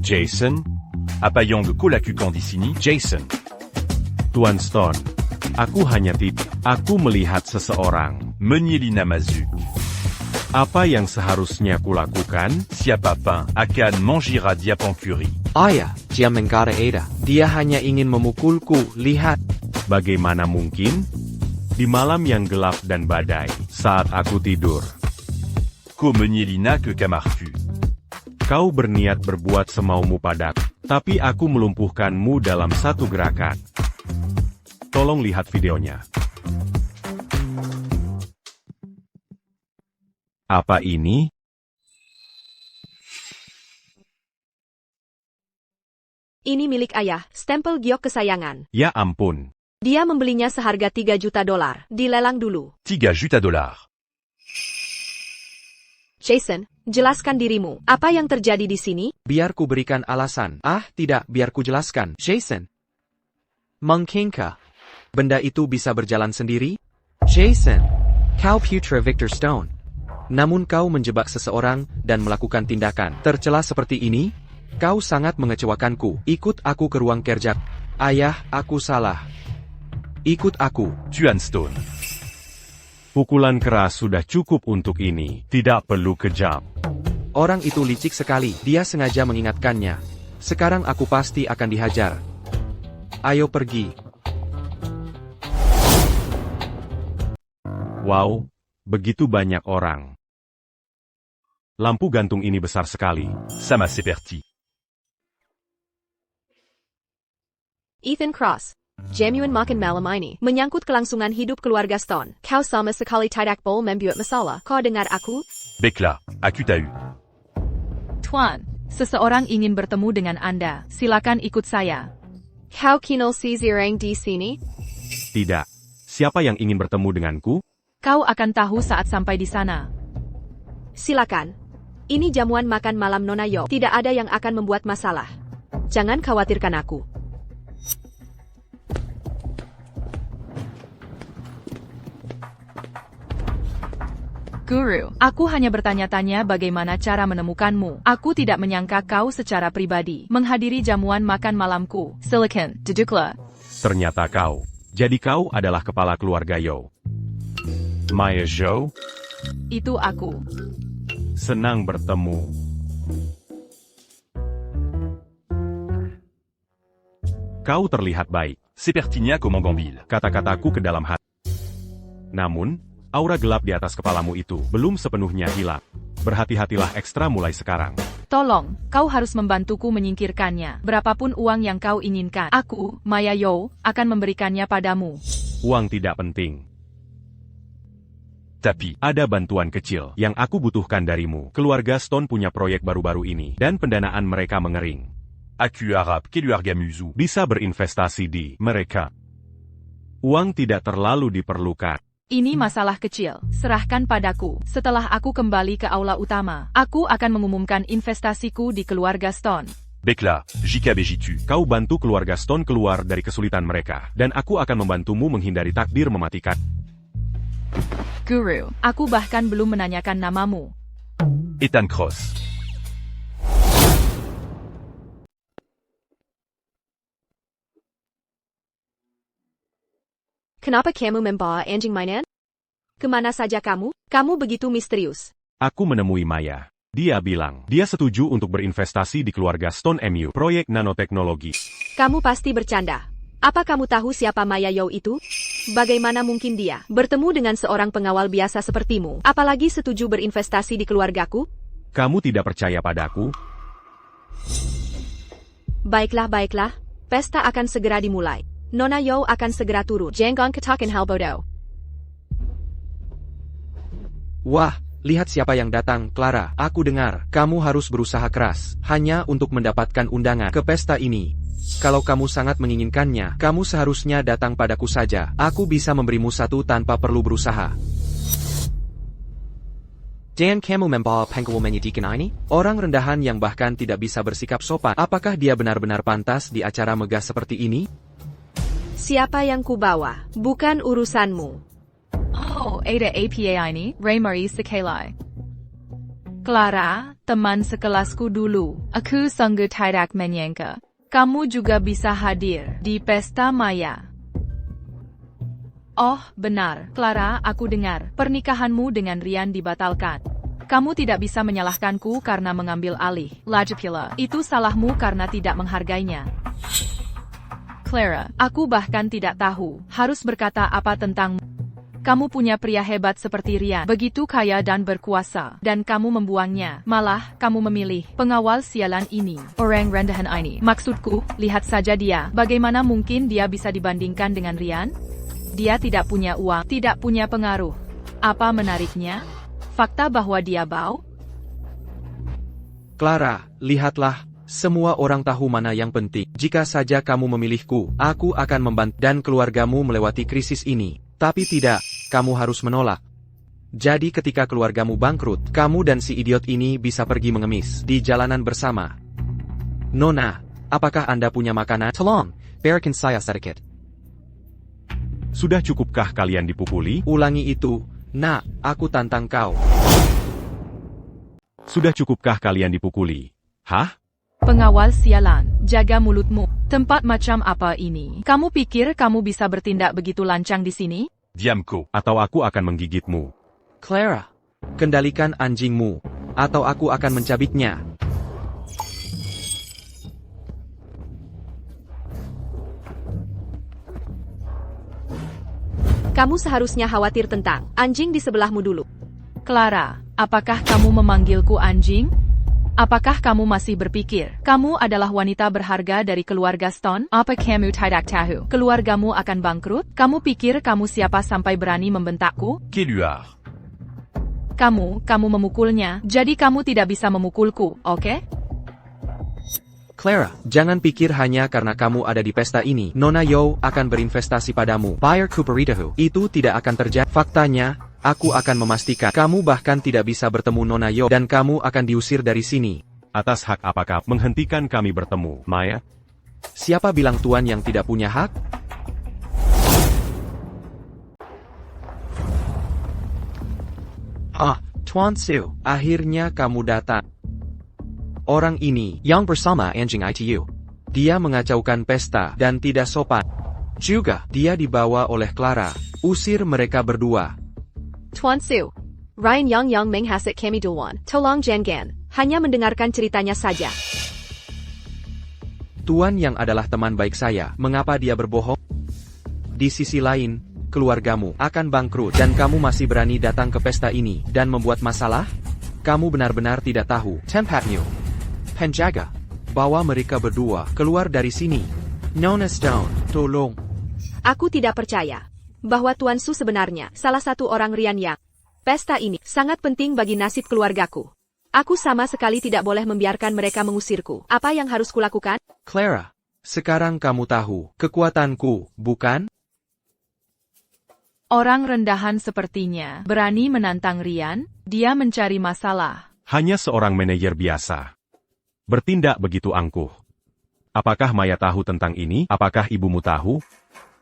Jason? Apa yang kau lakukan di sini? Jason. Tuan Stone. Aku hanya Aku melihat seseorang. Menyelina Mazu. Apa yang seharusnya kulakukan? Siapa pun akan mengira dia pencuri. Ayah, dia mengkara Ada. Dia hanya ingin memukulku, lihat. Bagaimana mungkin? Di malam yang gelap dan badai, saat aku tidur. Kau menyelina ke kamarku. Kau berniat berbuat semaumu padaku, tapi aku melumpuhkanmu dalam satu gerakan. Tolong lihat videonya. Apa ini? Ini milik ayah, stempel giok kesayangan. Ya ampun. Dia membelinya seharga 3 juta dolar. Dilelang dulu. 3 juta dollars. Jason, jelaskan dirimu. Apa yang terjadi di sini? Biar ku berikan alasan. Tidak, biar ku jelaskan. Jason. Mungkinkah benda itu bisa berjalan sendiri? Jason. Kau Putra Victor Stone. Namun kau menjebak seseorang dan melakukan tindakan tercela seperti ini? Kau sangat mengecewakanku. Ikut aku ke ruang kerja. Ayah, aku salah. Ikut aku. Tuan Stone. Pukulan keras sudah cukup untuk ini. Tidak perlu kejam. Orang itu licik sekali. Dia sengaja mengingatkannya. Sekarang aku pasti akan dihajar. Ayo pergi. Wow, begitu banyak orang. Lampu gantung ini besar sekali. Sama c'est parti. Ethan Cross. Genuine makan malam ini menyangkut kelangsungan hidup keluarga Stone. Kau sama sekali tidak boleh membuat masalah. Kau dengar aku? Bekla, aku tahu. Tuan, seseorang ingin bertemu dengan Anda. Silakan ikut saya. Kau kenal si Zirang di sini? Tidak. Siapa yang ingin bertemu denganku? Kau akan tahu saat sampai di sana. Silakan. Ini jamuan makan malam Nona Yo. Tidak ada yang akan membuat masalah. Jangan khawatirkan aku. Guru, aku hanya bertanya-tanya bagaimana cara menemukanmu. Aku tidak menyangka kau secara pribadi menghadiri jamuan makan malamku. Silakan, duduklah. Ternyata kau. Jadi kau adalah kepala keluarga Yo. Maya Zhou, Itu aku. senang bertemu. Kau terlihat baik. C'est Pertignac au Mangambil. Kata-kataku ke dalam hati. Namun, aura gelap di atas kepalamu itu belum sepenuhnya hilang. Berhati-hatilah ekstra mulai sekarang. Tolong, kau harus membantuku menyingkirkannya. Berapapun uang yang kau inginkan, aku, Maya Yo, akan memberikannya padamu. Uang tidak penting. Tapi, Ada bantuan kecil yang aku butuhkan darimu. Keluarga Stone punya proyek baru-baru ini, dan pendanaan mereka mengering. Aku Arab keluarga Muzu. Bisa berinvestasi di mereka. Uang tidak terlalu diperlukan. Ini masalah kecil. Serahkan padaku. Setelah aku kembali ke aula utama, aku akan mengumumkan investasiku di keluarga Stone. Bekla, JKBJTU. Kau bantu keluarga Stone keluar dari kesulitan mereka, dan aku akan membantumu menghindari takdir mematikan. Guru, aku bahkan belum menanyakan namamu. Ethan Cross. Kenapa kamu membawa anjing mainan? Kemana saja kamu? Kamu begitu misterius. Aku menemui Maya. Dia bilang, dia setuju untuk berinvestasi di keluarga Stone MU, proyek nanoteknologi. Kamu pasti bercanda. Apa kamu tahu siapa Maya Yo itu? Bagaimana mungkin dia bertemu dengan seorang pengawal biasa sepertimu, apalagi setuju berinvestasi di keluargaku? Kamu tidak percaya padaku? Baiklah. Pesta akan segera dimulai. Nona Yo akan segera turun. Jangan katakan hal bodoh. Wah, lihat siapa yang datang, Clara. Aku dengar, kamu harus berusaha keras, hanya untuk mendapatkan undangan ke pesta ini. Kalau kamu sangat menginginkannya, kamu seharusnya datang padaku saja. Aku bisa memberimu satu tanpa perlu berusaha. Jangan kamu membawa pengawal menyedihkan ini? Orang rendahan yang bahkan tidak bisa bersikap sopan. Apakah dia benar-benar pantas di acara megah seperti ini? Siapa yang kubawa? Bukan urusanmu. Oh, ada APA ini, Ray Marie Sekelai. Clara, teman sekelasku dulu. Aku sungguh tidak menyangka. Kamu juga bisa hadir di pesta Maya. Oh, benar, Clara, aku dengar. Pernikahanmu dengan Rian dibatalkan. Kamu tidak bisa menyalahkanku karena mengambil alih. Lagipula, itu salahmu karena tidak menghargainya. Clara, aku bahkan tidak tahu harus berkata apa tentangmu. Kamu punya pria hebat seperti Rian, begitu kaya dan berkuasa, dan kamu membuangnya. Malah, kamu memilih pengawal sialan ini. Orang rendahan ini. Maksudku, lihat saja dia. Bagaimana mungkin dia bisa dibandingkan dengan Rian? Dia tidak punya uang, tidak punya pengaruh. Apa menariknya? Fakta bahwa dia bau? Clara, lihatlah. Semua orang tahu mana yang penting. Jika saja kamu memilihku, aku akan membantu dan keluargamu melewati krisis ini. Tapi tidak, kamu harus menolak. Jadi ketika keluargamu bangkrut, kamu dan si idiot ini bisa pergi mengemis di jalanan bersama. Nona, apakah Anda punya makanan? Tolong, berikan saya sedikit. Sudah cukupkah kalian dipukuli? Ulangi itu. Nak, aku tantang kau. Sudah cukupkah kalian dipukuli? Hah? Pengawal sialan, jaga mulutmu. Tempat macam apa ini? Kamu pikir kamu bisa bertindak begitu lancang di sini? Diamco. Atau aku akan menggigitmu. Clara, kendalikan anjingmu, atau aku akan mencabiknya. Kamu seharusnya khawatir tentang anjing di sebelahmu dulu. Clara, apakah kamu memanggilku anjing? Apakah kamu masih berpikir, kamu adalah wanita berharga dari keluarga Stone? Apa kamu tidak tahu? Keluargamu akan bangkrut? Kamu pikir kamu siapa sampai berani membentakku? Keluar. Kamu memukulnya, jadi kamu tidak bisa memukulku, oke? Clara, jangan pikir hanya karena kamu ada di pesta ini, Nona Yo akan berinvestasi padamu. Bayar kuperitahu. Itu tidak akan terjadi. Faktanya, aku akan memastikan kamu bahkan tidak bisa bertemu Nona Yo dan kamu akan diusir dari sini. Atas hak apakah menghentikan kami bertemu, Maya? Siapa bilang tuan yang tidak punya hak? Tuan Su, akhirnya kamu datang. Orang ini Yang bersama anjing itu. dia mengacaukan pesta dan tidak sopan. Juga, dia dibawa oleh Clara. Usir mereka berdua. Tuan Su, Ryan Yang menghasut kami duluan. Tolong jangan hanya mendengarkan ceritanya saja. Tuan yang adalah teman baik saya, mengapa dia berbohong? Di sisi lain, keluargamu akan bangkrut dan kamu masih berani datang ke pesta ini dan membuat masalah? Kamu benar-benar tidak tahu. Tempatmu. Penjaga. Bawa mereka berdua keluar dari sini. Nona Stone, tolong. Aku tidak percaya bahwa Tuan Su sebenarnya salah satu orang Rian yang. Pesta ini sangat penting bagi nasib keluargaku. Aku sama sekali tidak boleh membiarkan mereka mengusirku. Apa yang harus kulakukan? Clara, sekarang kamu tahu kekuatanku, bukan? Orang rendahan sepertinya berani menantang Rian, dia mencari masalah. Hanya seorang manajer biasa. Bertindak begitu angkuh. Apakah Maya tahu tentang ini? Apakah ibumu tahu?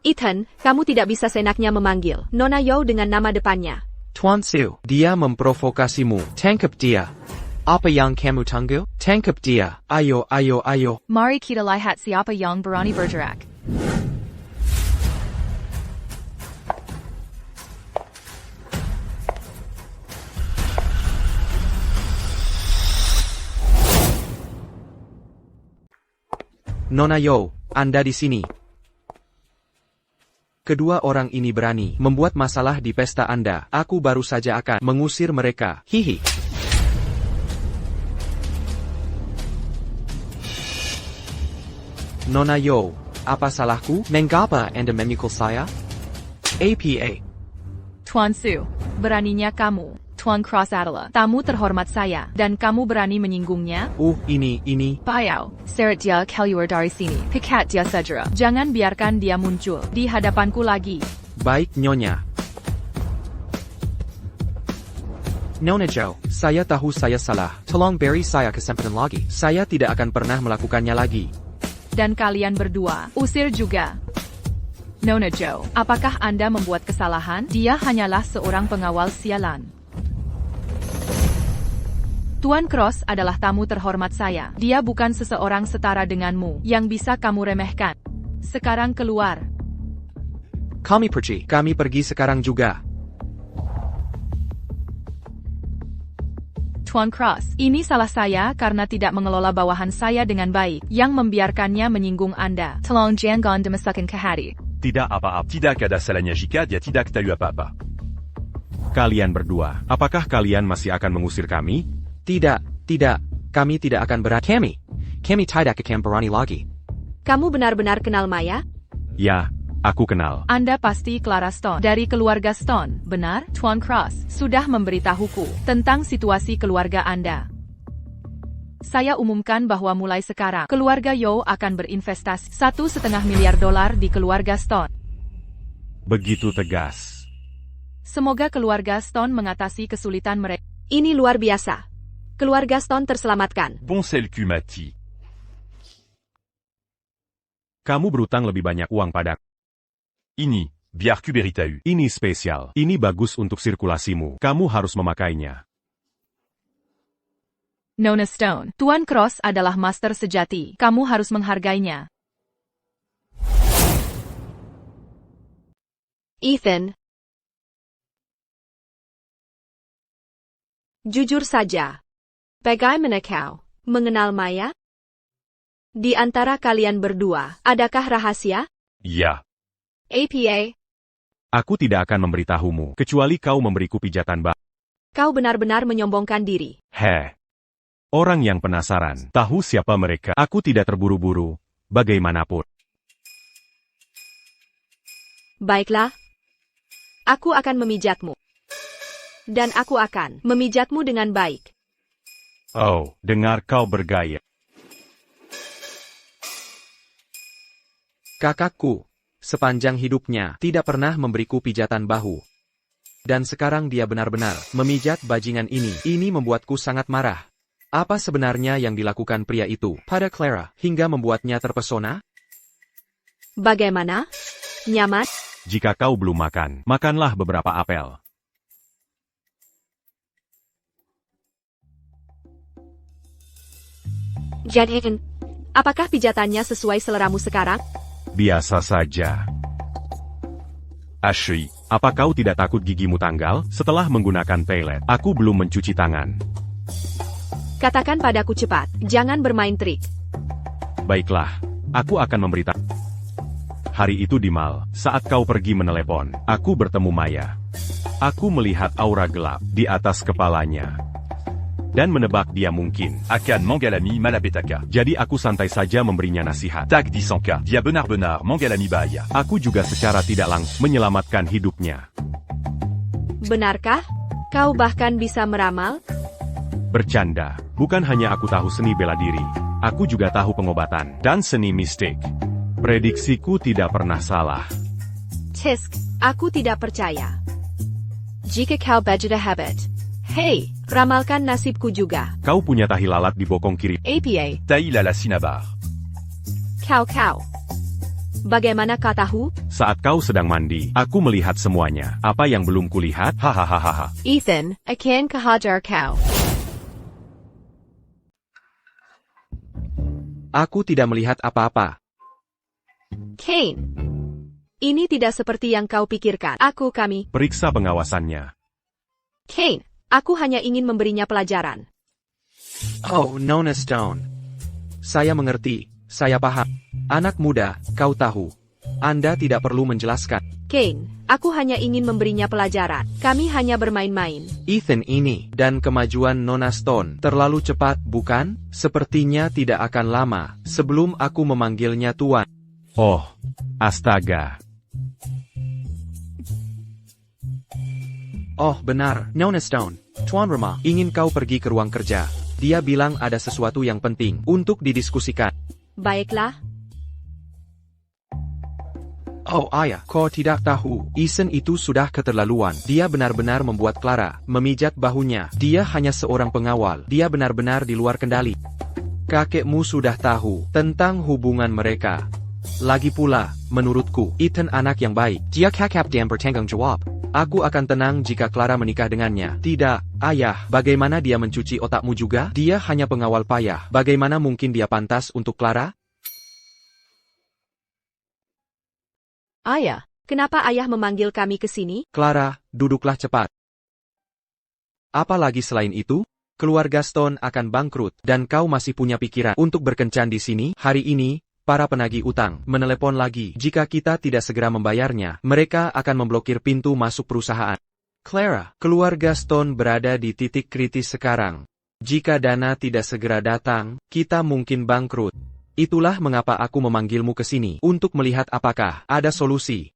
Ethan, kamu tidak bisa senaknya memanggil Nona Yo dengan nama depannya. Tuan Su. Dia memprovokasimu. Tangkap dia. Apa yang kamu tunggu? Tangkap dia. Ayo. Mari kita lihat siapa yang berani bergerak. Nona Yo, Anda di sini. Kedua orang ini berani membuat masalah di pesta Anda. Aku baru saja akan mengusir mereka. Hihi. Nona Yo, apa salahku? Mengapa Anda memukul saya? APA. Tuan Su, beraninya kamu. Tuan Cross adalah tamu terhormat saya, dan kamu berani menyinggungnya? Ini. Payau, seret dia keluar dari sini. Pikat dia segera. Jangan biarkan dia muncul di hadapanku lagi. Baik, Nyonya. Nona Jo. Saya tahu saya salah. Tolong beri saya kesempatan lagi. Saya tidak akan pernah melakukannya lagi. Dan kalian berdua, usir juga. Nona Jo, apakah Anda membuat kesalahan? Dia hanyalah seorang pengawal sialan. Tuan Cross adalah tamu terhormat saya. Dia bukan seseorang setara denganmu yang bisa kamu remehkan. Sekarang keluar. Kami pergi. Kami pergi sekarang juga. Tuan Cross, ini salah saya karena tidak mengelola bawahan saya dengan baik, yang membiarkannya menyinggung Anda. Tolong jangan dimasukkan ke hati. Tidak apa-apa. Tidak ada salahnya jika dia tidak tahu apa-apa. Kalian berdua, apakah kalian masih akan mengusir kami? Tidak. Kami tidak akan Kami tidak akan berani lagi. Kamu benar-benar kenal Maya? Ya, Aku kenal. Anda pasti Clara Stone dari keluarga Stone, benar? Tuan Cross sudah memberitahuku tentang situasi keluarga Anda. Saya umumkan bahwa mulai sekarang, keluarga Yo akan berinvestasi $1,5 miliar di keluarga Stone. Begitu tegas. Semoga keluarga Stone mengatasi kesulitan mereka. Ini luar biasa. Keluarga Stone terselamatkan. Bon c'est le cul Mati. Kamu berutang lebih banyak uang padaku. Ini, biar Kuberitahu. Ini spesial. Ini bagus untuk sirkulasimu. Kamu harus memakainya. Nona Stone, Tuan Cross adalah master sejati. Kamu harus menghargainya. Ethan. Jujur saja. Bagaimana kau mengenal Maya? Di antara kalian berdua, adakah rahasia? Ya. APA, Aku tidak akan memberitahumu, kecuali kau memberiku pijatan kau benar-benar menyombongkan diri. Orang yang penasaran, tahu siapa mereka. Aku tidak terburu-buru, bagaimanapun. Baiklah. Aku akan memijatmu. Dan aku akan memijatmu dengan baik. Oh, dengar kau bergaya. Kakakku, sepanjang hidupnya, tidak pernah memberiku pijatan bahu. Dan sekarang dia benar-benar memijat bajingan ini. Ini membuatku sangat marah. Apa sebenarnya yang dilakukan pria itu pada Clara hingga membuatnya terpesona? Bagaimana? Nyaman? Jika kau belum makan, makanlah beberapa apel. Jadi, apakah pijatannya sesuai seleramu sekarang? Biasa saja. Ashley. Apa kau tidak takut gigimu tanggal setelah menggunakan pelet? Aku belum mencuci tangan. Katakan padaku cepat, jangan bermain trik. Baiklah, aku akan memberitahu. Hari itu di mal, saat kau pergi menelepon, aku bertemu Maya. Aku melihat aura gelap di atas kepalanya. Dan menebak dia mungkin. Akan Mangalami Malapetaka. Jadi aku santai saja memberinya nasihat. Tak disanka. Dia benar-benar Mangalami Bahaya. Aku juga secara tidak langsung menyelamatkan hidupnya. Benarkah? Kau bahkan bisa meramal? Bercanda. Bukan hanya aku tahu seni bela diri. Aku juga tahu pengobatan dan seni mistik. Prediksiku tidak pernah salah. Tisk, aku tidak percaya. Jika kau bajada habit. Hei, ramalkan nasibku juga. Kau punya tahi lalat di bokong kiri. APA, Taïla la Sinabar. kau. Bagaimana kau tahu? Saat kau sedang mandi, aku melihat semuanya. Apa yang belum kulihat? Hahaha. Ethan, akan kehajar kau. Aku tidak melihat apa-apa. Kane. Ini tidak seperti yang kau pikirkan. Kami. Periksa pengawasannya. Kane, aku hanya ingin memberinya pelajaran. Oh, Nona Stone. Saya mengerti, saya paham. Anak muda, kau tahu. Anda tidak perlu menjelaskan. Kane, aku hanya ingin memberinya pelajaran. Kami hanya bermain-main. Ethan ini, dan kemajuan Nona Stone, terlalu cepat, bukan? Sepertinya tidak akan lama, sebelum aku memanggilnya Tuan. Oh, astaga. Oh, benar, Nona Stone. Tuan Rama, ingin kau pergi ke ruang kerja. Dia bilang ada sesuatu yang penting untuk didiskusikan. Baiklah. Oh ayah, kau tidak tahu, Ethan itu sudah keterlaluan. Dia benar-benar membuat Clara memijat bahunya. Dia hanya seorang pengawal. Dia benar-benar di luar kendali. Kakekmu sudah tahu tentang hubungan mereka. Lagi pula, menurutku, Ethan anak yang baik. Dia kakak yang bertanggung jawab. Aku akan tenang jika Clara menikah dengannya. Tidak, ayah, bagaimana dia mencuci otakmu juga? Dia hanya pengawal payah. Bagaimana mungkin dia pantas untuk Clara? Ayah, kenapa ayah memanggil kami ke sini? Clara, duduklah cepat. Apalagi selain itu, keluarga Stone akan bangkrut, dan kau masih punya pikiran untuk berkencan di sini. Hari ini, para penagih utang menelepon lagi. Jika kita tidak segera membayarnya, mereka akan memblokir pintu masuk perusahaan. Clara, keluarga Stone berada di titik kritis sekarang. Jika dana tidak segera datang, kita mungkin bangkrut. Itulah mengapa aku memanggilmu ke sini, untuk melihat apakah ada solusi.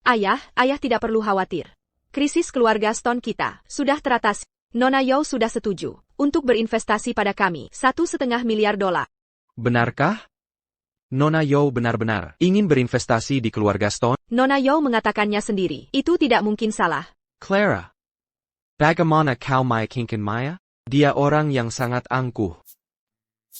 Ayah tidak perlu khawatir. Krisis keluarga Stone kita sudah teratasi. Nona Yao sudah setuju untuk berinvestasi pada kami $1,5 miliar. Benarkah? Nona Yao benar-benar ingin berinvestasi di keluarga Stone? Nona Yao mengatakannya sendiri. Itu tidak mungkin salah. Clara. Bagaimana kau meyakinkan Maya? Dia orang yang sangat angkuh.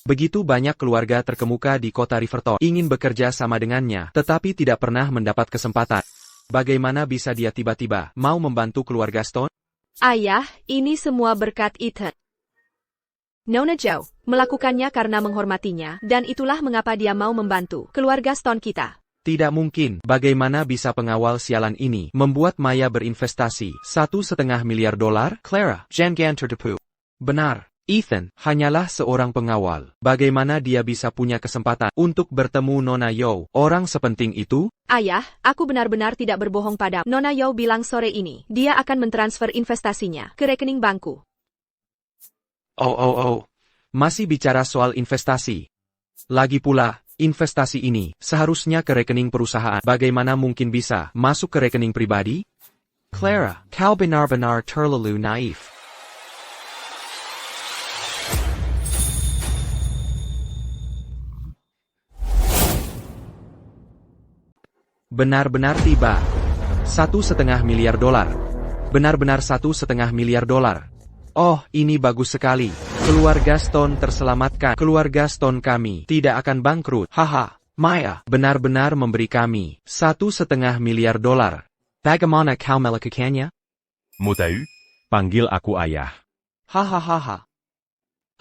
Begitu banyak keluarga terkemuka di kota Riverton ingin bekerja sama dengannya, tetapi tidak pernah mendapat kesempatan. Bagaimana bisa dia tiba-tiba mau membantu keluarga Stone? Ayah, ini semua berkat Ethan. Nona Yao melakukannya karena menghormatinya, dan itulah mengapa dia mau membantu keluarga Stone kita. Tidak mungkin. Bagaimana bisa pengawal sialan ini membuat Maya berinvestasi $1,5 miliar? Clara, jangan tertipu. Benar. Ethan hanyalah seorang pengawal. Bagaimana dia bisa punya kesempatan untuk bertemu Nona Yao, orang sepenting itu? Ayah, aku benar-benar tidak berbohong pada Nona Yao bilang sore ini, dia akan mentransfer investasinya ke rekening banku. Oh. Masih bicara soal investasi. Lagi pula, investasi ini seharusnya ke rekening perusahaan. Bagaimana mungkin bisa masuk ke rekening pribadi? Clara, kau benar-benar terlalu naif. Benar-benar tiba. $1,5 miliar. Benar-benar $1,5 miliar. Oh, ini bagus sekali. Keluarga Stone terselamatkan. Keluarga Stone kami tidak akan bangkrut. Haha, Maya benar-benar memberi kami $1,5 miliar. Bagaimana kau melakukannya? Mot-à-u? Panggil aku ayah. Hahaha.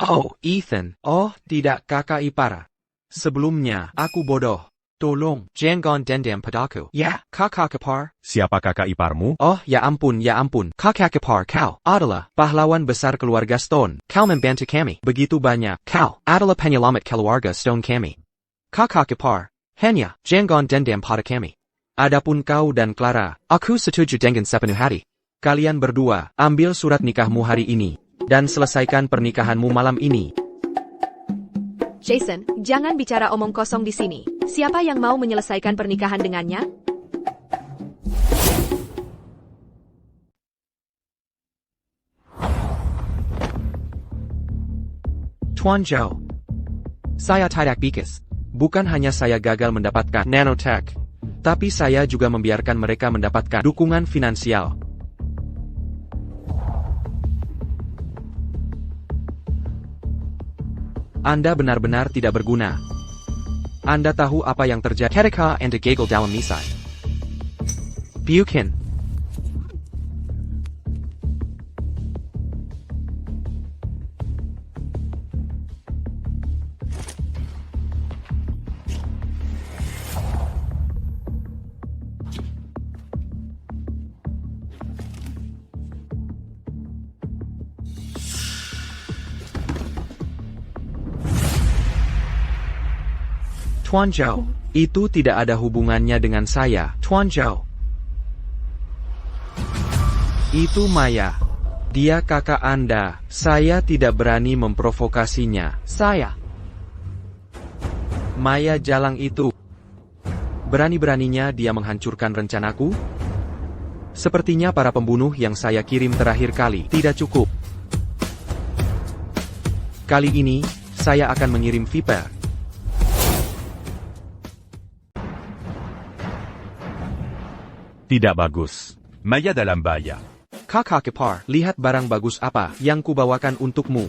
Oh, Ethan. Oh, tidak kakak ipar. Sebelumnya, aku bodoh. Tolong, jangan dendam padaku. Ya, kakak ipar. Siapa kakak iparmu? Oh, ya ampun. Kakak ipar kau adalah pahlawan besar keluarga Stone. Kau membantu kami begitu banyak. Kau adalah penyelamat keluarga Stone kami. Kakak ipar, hanya jangan dendam pada kami. Adapun kau dan Clara, aku setuju dengan sepenuh hati. Kalian berdua, ambil surat nikahmu hari ini, dan selesaikan pernikahanmu malam ini. Jason, jangan bicara omong kosong di sini. Siapa yang mau menyelesaikan pernikahan dengannya? Tuan Zhou. Saya tidak bikis. Bukan hanya saya gagal mendapatkan nanotech, tapi saya juga membiarkan mereka mendapatkan dukungan finansial. Anda benar-benar tidak berguna. Anda tahu apa yang terjadi ketika Anda gagal dalam misi. Bukan. Tuan Zhou, itu tidak ada hubungannya dengan saya, Tuan Zhou. Itu Maya. Dia kakak Anda. Saya tidak berani memprovokasinya. Saya. Maya jalang itu. Berani-beraninya dia menghancurkan rencanaku? Sepertinya para pembunuh yang saya kirim terakhir kali tidak cukup. Kali ini, saya akan mengirim Viper. Tidak bagus. Maya dalam bahaya. Kakak ipar, lihat barang bagus apa yang kubawakan untukmu.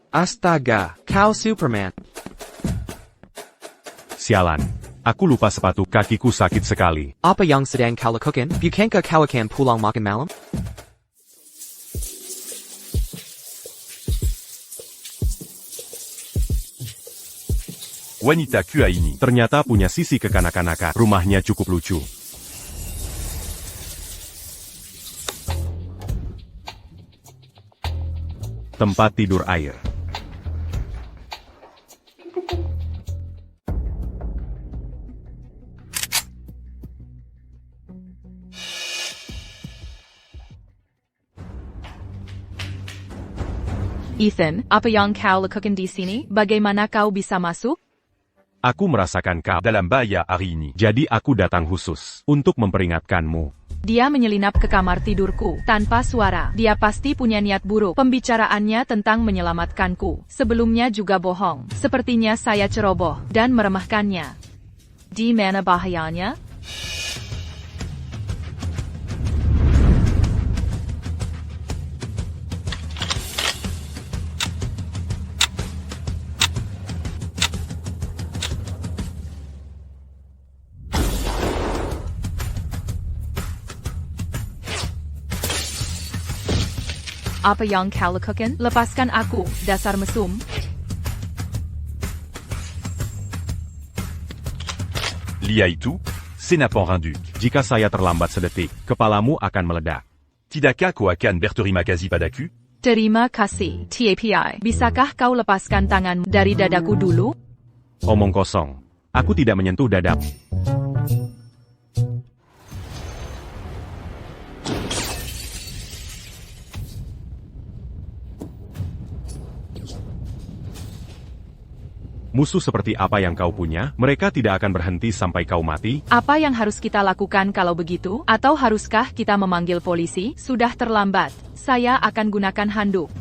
Astaga, kau Superman. Sialan. Aku lupa sepatu kakiku sakit sekali. Apa yang sedang kau lakukan? Bukankah kau akan pulang makan malam? Wanita Qa ini Ternyata punya sisi kekanak-kanakan. Rumahnya cukup lucu. Tempat tidur air. Ethan, apa yang kau lakukan di sini? Bagaimana kau bisa masuk? Aku merasakan kau. Dalam bahaya hari ini. Jadi aku datang khusus untuk memperingatkanmu. Dia menyelinap ke kamar tidurku tanpa suara. Dia pasti punya niat buruk. Pembicaraannya tentang menyelamatkanku sebelumnya juga bohong. Sepertinya saya ceroboh dan meremehkannya. Di mana bahayanya? Apa yang kau lakukan? Lepaskan aku, dasar mesum. Lia itu, c'est n'a pas rendu. Jika saya terlambat sedetik, kepalamu akan meledak. Tidakkah kau akan berterima kasih padaku? Terima kasih, TAPI. Bisakah kau lepaskan tanganmu dari dadaku dulu? Omong kosong. Aku tidak menyentuh dadamu. Musuh seperti apa yang kau punya, mereka tidak akan berhenti sampai kau mati. Apa yang harus kita lakukan kalau begitu? Atau haruskah kita memanggil polisi? Sudah terlambat. Saya akan gunakan handuk.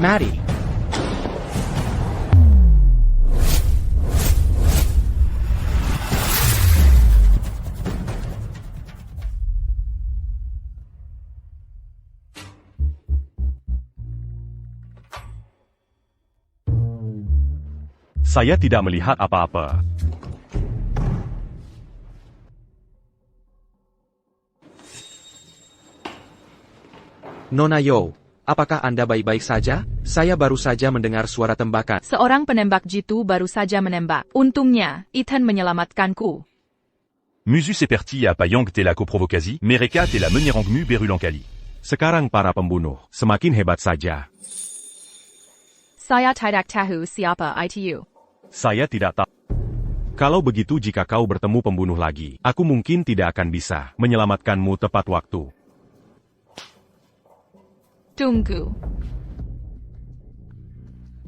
Maddie. Saya tidak melihat apa-apa. Nona Yo, apakah Anda baik-baik saja? Saya baru saja mendengar suara tembakan. Seorang penembak jitu baru saja menembak. Untungnya, Ethan menyelamatkanku. Musu seperti apa yang telah kau provokasi, mereka telah menyerangmu berulang kali. Sekarang para pembunuh semakin hebat saja. Saya tidak tahu siapa itu. Saya tidak tahu. Kalau begitu jika kau bertemu pembunuh lagi, aku mungkin tidak akan bisa menyelamatkanmu tepat waktu. Tunggu.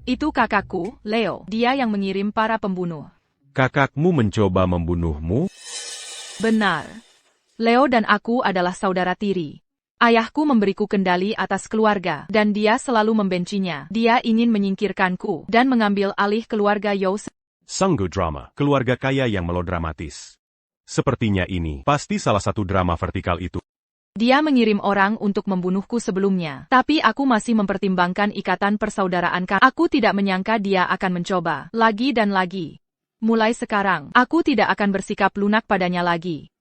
Itu kakakku, Leo. Dia yang mengirim para pembunuh. Kakakmu mencoba membunuhmu? Benar. Leo dan aku adalah saudara tiri. Ayahku memberiku kendali atas keluarga, dan dia selalu membencinya. Dia ingin menyingkirkanku, dan mengambil alih keluarga Yo. Sanggo drama, keluarga kaya yang melodramatis. Sepertinya ini pasti salah satu drama vertikal itu. Dia mengirim orang untuk membunuhku sebelumnya, tapi aku masih mempertimbangkan ikatan persaudaraan. Aku tidak menyangka dia akan mencoba, lagi dan lagi. Mulai sekarang, aku tidak akan bersikap lunak padanya lagi.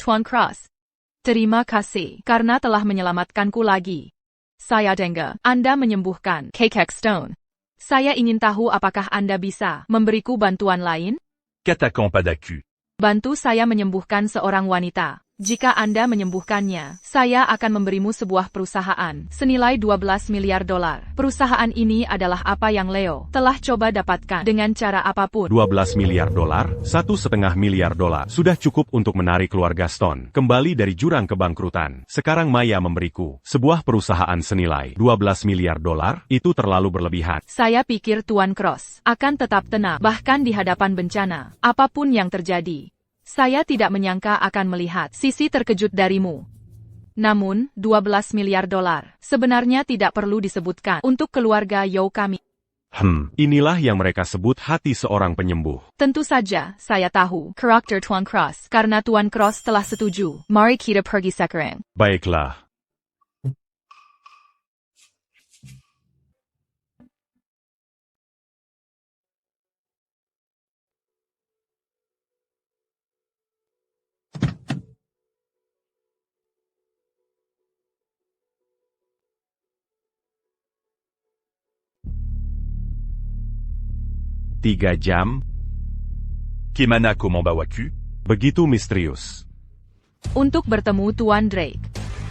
Tuan Cross, terima kasih karena telah menyelamatkanku lagi. Saya dengar Anda menyembuhkan Cake Stone. Saya ingin tahu apakah Anda bisa memberiku bantuan lain? Katakan padaku. Bantu saya menyembuhkan seorang wanita. Jika Anda menyembuhkannya, saya akan memberimu sebuah perusahaan senilai 12 miliar dolar. Perusahaan ini adalah apa yang Leo telah coba dapatkan dengan cara apapun. 12 miliar dolar, 1,5 miliar dolar. Sudah cukup untuk menarik keluarga Stone kembali dari jurang kebangkrutan. Sekarang Maya memberiku sebuah perusahaan senilai 12 miliar dolar, itu terlalu berlebihan. Saya pikir Tuan Cross akan tetap tenang, bahkan di hadapan bencana, apapun yang terjadi. Saya tidak menyangka akan melihat sisi terkejut darimu. Namun, 12 miliar dolar sebenarnya tidak perlu disebutkan untuk keluarga Yo kami. Inilah yang mereka sebut hati seorang penyembuh. Tentu saja, saya tahu karakter Tuan Cross karena Tuan Cross telah setuju. Mari kita pergi sekarang. Baiklah. Tiga jam, Kemana kau membawaku? begitu misterius. Untuk bertemu Tuan Drake.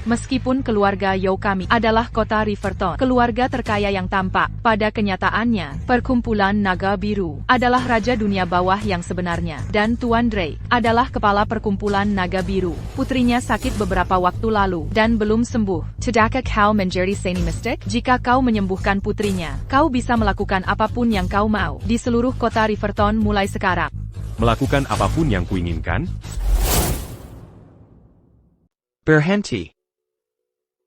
Meskipun keluarga Yokami adalah kota Riverton, keluarga terkaya yang tampak, pada kenyataannya, perkumpulan naga biru adalah raja dunia bawah yang sebenarnya, dan Tuan Drake adalah kepala perkumpulan naga biru. Putrinya sakit beberapa waktu lalu, dan belum sembuh. Tidakkah kau menjadi seni mistik? Jika kau menyembuhkan putrinya, kau bisa melakukan apapun yang kau mau di seluruh kota Riverton mulai sekarang. Melakukan apapun yang kuinginkan? Berhenti.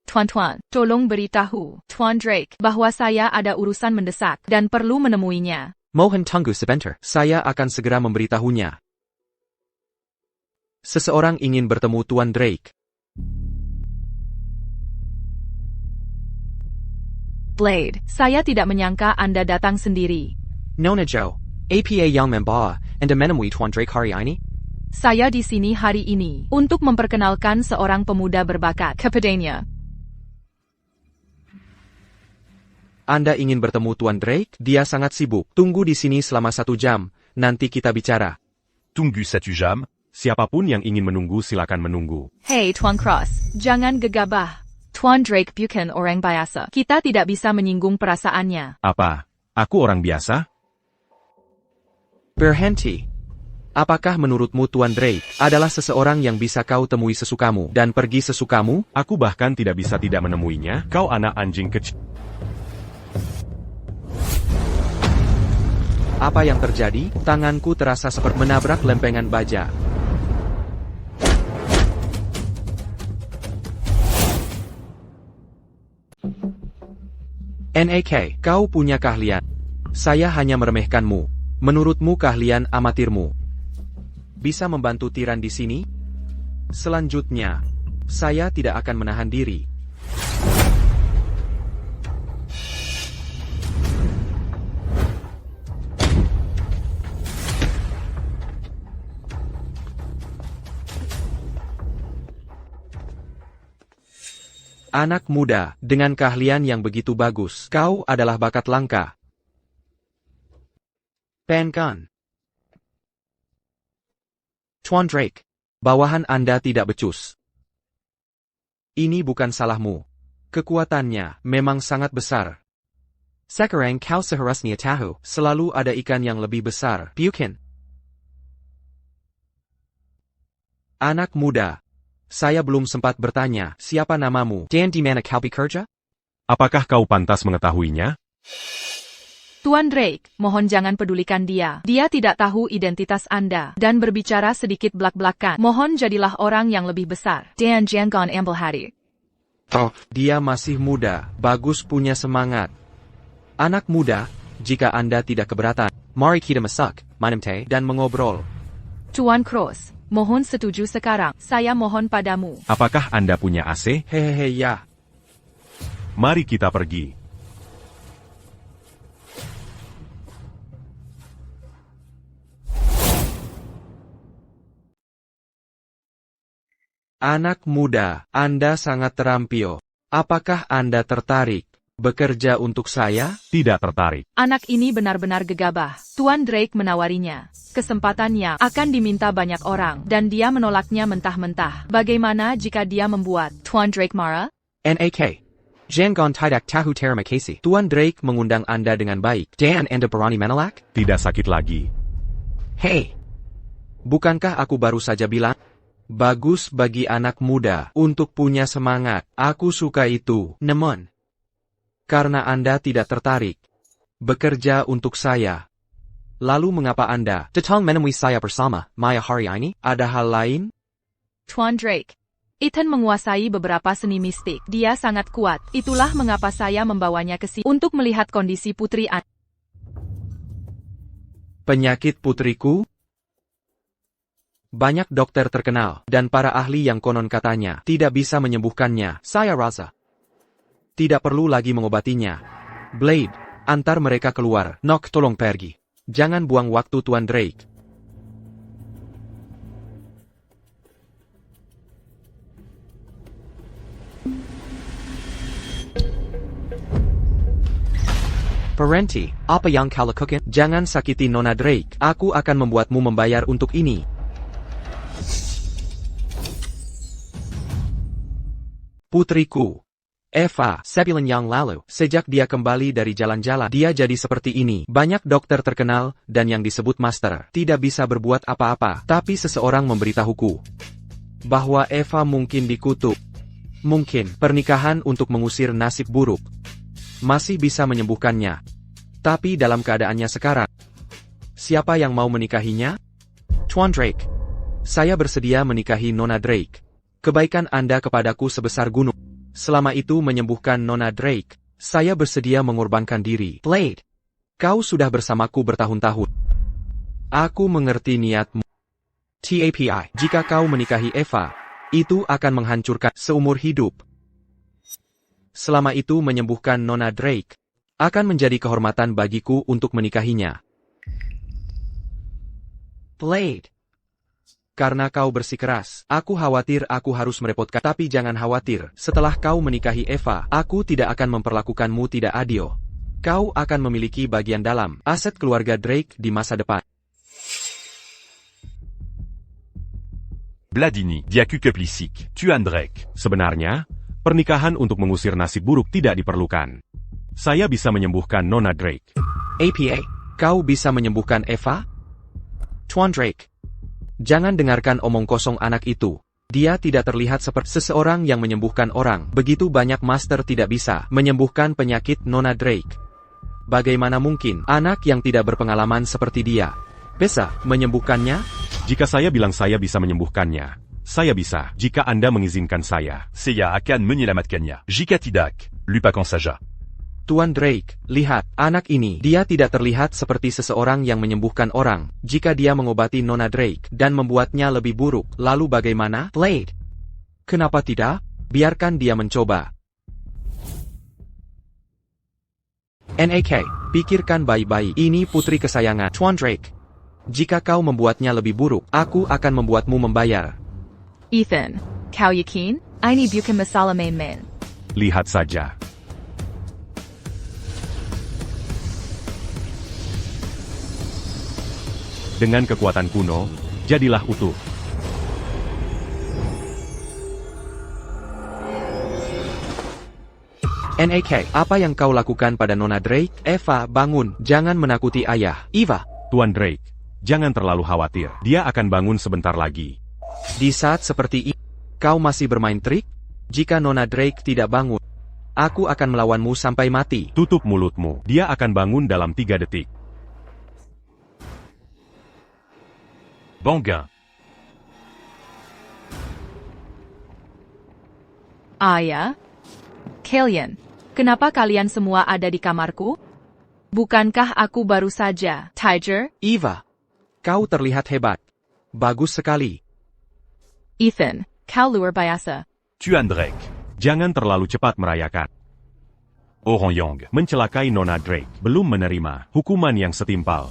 Tuan-tuan, tolong beritahu Tuan Drake bahwa saya ada urusan mendesak dan perlu menemuinya. Mohon tunggu sebentar. Saya akan segera memberitahunya. Seseorang ingin bertemu Tuan Drake. Blade, saya tidak menyangka Anda datang sendiri. Nona Joe. APA yang membawa Anda menemui Tuan Drake hari ini? Saya di sini hari ini untuk memperkenalkan seorang pemuda berbakat kepadanya. Anda ingin bertemu Tuan Drake? Dia sangat sibuk. Tunggu di sini selama 1 jam. Nanti kita bicara. Tunggu 1 jam. Siapapun yang ingin menunggu silakan menunggu. Hey Tuan Cross, jangan gegabah. Tuan Drake bukan orang biasa. Kita tidak bisa menyinggung perasaannya. Apa? Aku orang biasa? Berhenti. Apakah menurutmu Tuan Drake adalah seseorang yang bisa kau temui sesukamu dan pergi sesukamu? Aku bahkan tidak bisa tidak menemuinya. Kau anak anjing kecil. Apa yang terjadi? Tanganku terasa seperti menabrak lempengan baja. NAK, kau punya keahlian. Saya hanya meremehkanmu. Menurutmu keahlian amatirmu bisa membantu tiran di sini? Selanjutnya, saya tidak akan menahan diri. Anak muda, dengan keahlian yang begitu bagus, kau adalah bakat langka. Penkan. Tuan Drake, bawahan Anda tidak becus. Ini bukan salahmu. Kekuatannya memang sangat besar. Sekarang kau seharusnya tahu. Selalu ada ikan yang lebih besar. Bukan. Anak muda, saya belum sempat bertanya, siapa namamu? Dan di mana kau bekerja? Apakah kau pantas mengetahuinya? Tuan Drake, mohon jangan pedulikan dia. Dia tidak tahu identitas Anda dan berbicara sedikit belak-belakan. Mohon jadilah orang yang lebih besar. Dan jangan ambil hati. Dia masih muda, bagus punya semangat. Anak muda, jika Anda tidak keberatan, Mari kita masak, minum teh, dan mengobrol. Tuan Cross, mohon setuju sekarang. Saya mohon padamu. Apakah Anda punya AC? Hehehe ya. Mari kita pergi. Anak muda, Anda sangat terampil. Apakah Anda tertarik bekerja untuk saya? Tidak tertarik. Anak ini benar-benar gegabah. Tuan Drake menawarinya. Kesempatannya akan diminta banyak orang, dan dia menolaknya mentah-mentah. Bagaimana jika dia membuat Tuan Drake marah? NAK. Jangan tidak tahu terima kasih. Tuan Drake mengundang Anda dengan baik. Dan Anda berani menolak? Tidak sakit lagi. Hei, bukankah aku baru saja bilang? Bagus bagi anak muda untuk punya semangat. Aku suka itu. Namun, karena Anda tidak tertarik bekerja untuk saya, lalu mengapa Anda Datang menemui saya bersama Maya hari ini? ada hal lain? Tuan Drake, Ethan menguasai beberapa seni mistik. Dia sangat kuat. Itulah mengapa saya membawanya ke sini untuk melihat kondisi putri Anda. Penyakit putriku? Banyak dokter terkenal dan para ahli yang konon katanya tidak bisa menyembuhkannya. Saya rasa Tidak perlu lagi mengobatinya. Blade, antar mereka keluar. Nock, tolong pergi. Jangan buang waktu Tuan Drake. Berhenti. Apa yang kau lakukan? Jangan sakiti Nona Drake. Aku akan membuatmu membayar untuk ini. Putriku. Eva, Sebulan yang lalu, sejak dia kembali dari jalan-jalan, dia jadi seperti ini. Banyak dokter terkenal, dan yang disebut master, tidak bisa berbuat apa-apa. Tapi seseorang memberitahuku bahwa Eva mungkin dikutuk. Mungkin, pernikahan untuk mengusir nasib buruk masih bisa menyembuhkannya. Tapi dalam keadaannya sekarang, siapa yang mau menikahinya? Tuan Drake. Saya bersedia menikahi Nona Drake. Kebaikan Anda kepadaku sebesar gunung. Selama itu menyembuhkan Nona Drake, saya bersedia mengorbankan diri. Blade. Kau sudah bersamaku bertahun-tahun. Aku mengerti niatmu. TAPI. Jika kau menikahi Eva, itu akan menghancurkan seumur hidup. Selama itu menyembuhkan Nona Drake, akan menjadi kehormatan bagiku untuk menikahinya. Blade. Karena kau bersikeras, aku khawatir aku harus merepotkan. Tapi jangan khawatir, setelah kau menikahi Eva, aku tidak akan memperlakukanmu tidak adil. Kau akan memiliki bagian dalam aset keluarga Drake di masa depan. Bladini, Diakukeplisik, Tuan Drake. Sebenarnya, pernikahan untuk mengusir nasib buruk tidak diperlukan. Saya bisa menyembuhkan Nona Drake. APA. Kau bisa menyembuhkan Eva? Tuan Drake. Jangan dengarkan omong kosong anak itu. Dia tidak terlihat seperti seseorang yang menyembuhkan orang. Begitu banyak master tidak bisa menyembuhkan penyakit Nona Drake. Bagaimana mungkin anak yang tidak berpengalaman seperti dia bisa menyembuhkannya? Jika saya bilang saya bisa menyembuhkannya, saya bisa, jika Anda mengizinkan saya. Saya akan menyelamatkannya. Jika tidak, lupakan saja. Tuan Drake, lihat, anak ini, dia tidak terlihat seperti seseorang yang menyembuhkan orang. Jika dia mengobati Nona Drake dan membuatnya lebih buruk, lalu bagaimana? Blade. Kenapa tidak? Biarkan dia mencoba. NAK. Pikirkan baik-baik, ini putri kesayangan. Tuan Drake. Jika kau membuatnya lebih buruk, aku akan membuatmu membayar. Ethan, kau yakin? Ini bukan masalah main-main. Lihat saja. Dengan kekuatan kuno, jadilah utuh. NAK, apa yang kau lakukan pada Nona Drake? Eva, bangun, jangan menakuti ayah. Eva. Tuan Drake, jangan terlalu khawatir. Dia akan bangun sebentar lagi. Di saat seperti ini, kau masih bermain trik? Jika Nona Drake tidak bangun, aku akan melawanmu sampai mati. Tutup mulutmu. Dia akan bangun dalam 3 detik. Banguin. Ayah? Kalian, kenapa kalian semua ada di kamarku? Bukankah aku baru saja, Tiger? Eva, kau terlihat hebat. Bagus sekali. Ethan, kau luar biasa. Tuan Drake. Jangan terlalu cepat merayakan. Oran Yang. Mencelakai Nona Drake, belum menerima hukuman yang setimpal.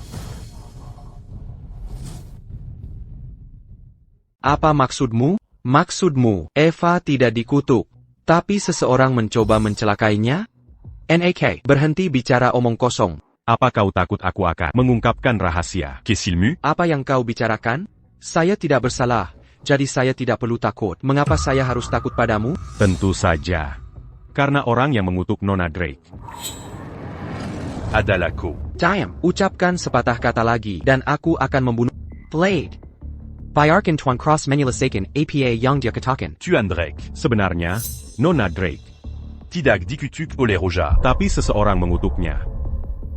Apa maksudmu? Maksudmu, Eva tidak dikutuk, tapi seseorang mencoba mencelakainya? NAK. Berhenti bicara omong kosong. Apa kau takut aku akan mengungkapkan rahasia? Qu'est-il mu? Apa yang kau bicarakan? Saya tidak bersalah, jadi saya tidak perlu takut. Mengapa saya harus takut padamu? Tentu saja. Karena orang yang mengutuk Nona Drake. Adalako. Diam, ucapkan sepatah kata lagi, dan aku akan membunuh. Blade. Bayarkan Tuan Cross Menulasakan APA Yang Diakatakan. Tuan Drake. Sebenarnya, Nona Drake. Tidak dikutuk oleh Roja. Tapi seseorang mengutuknya.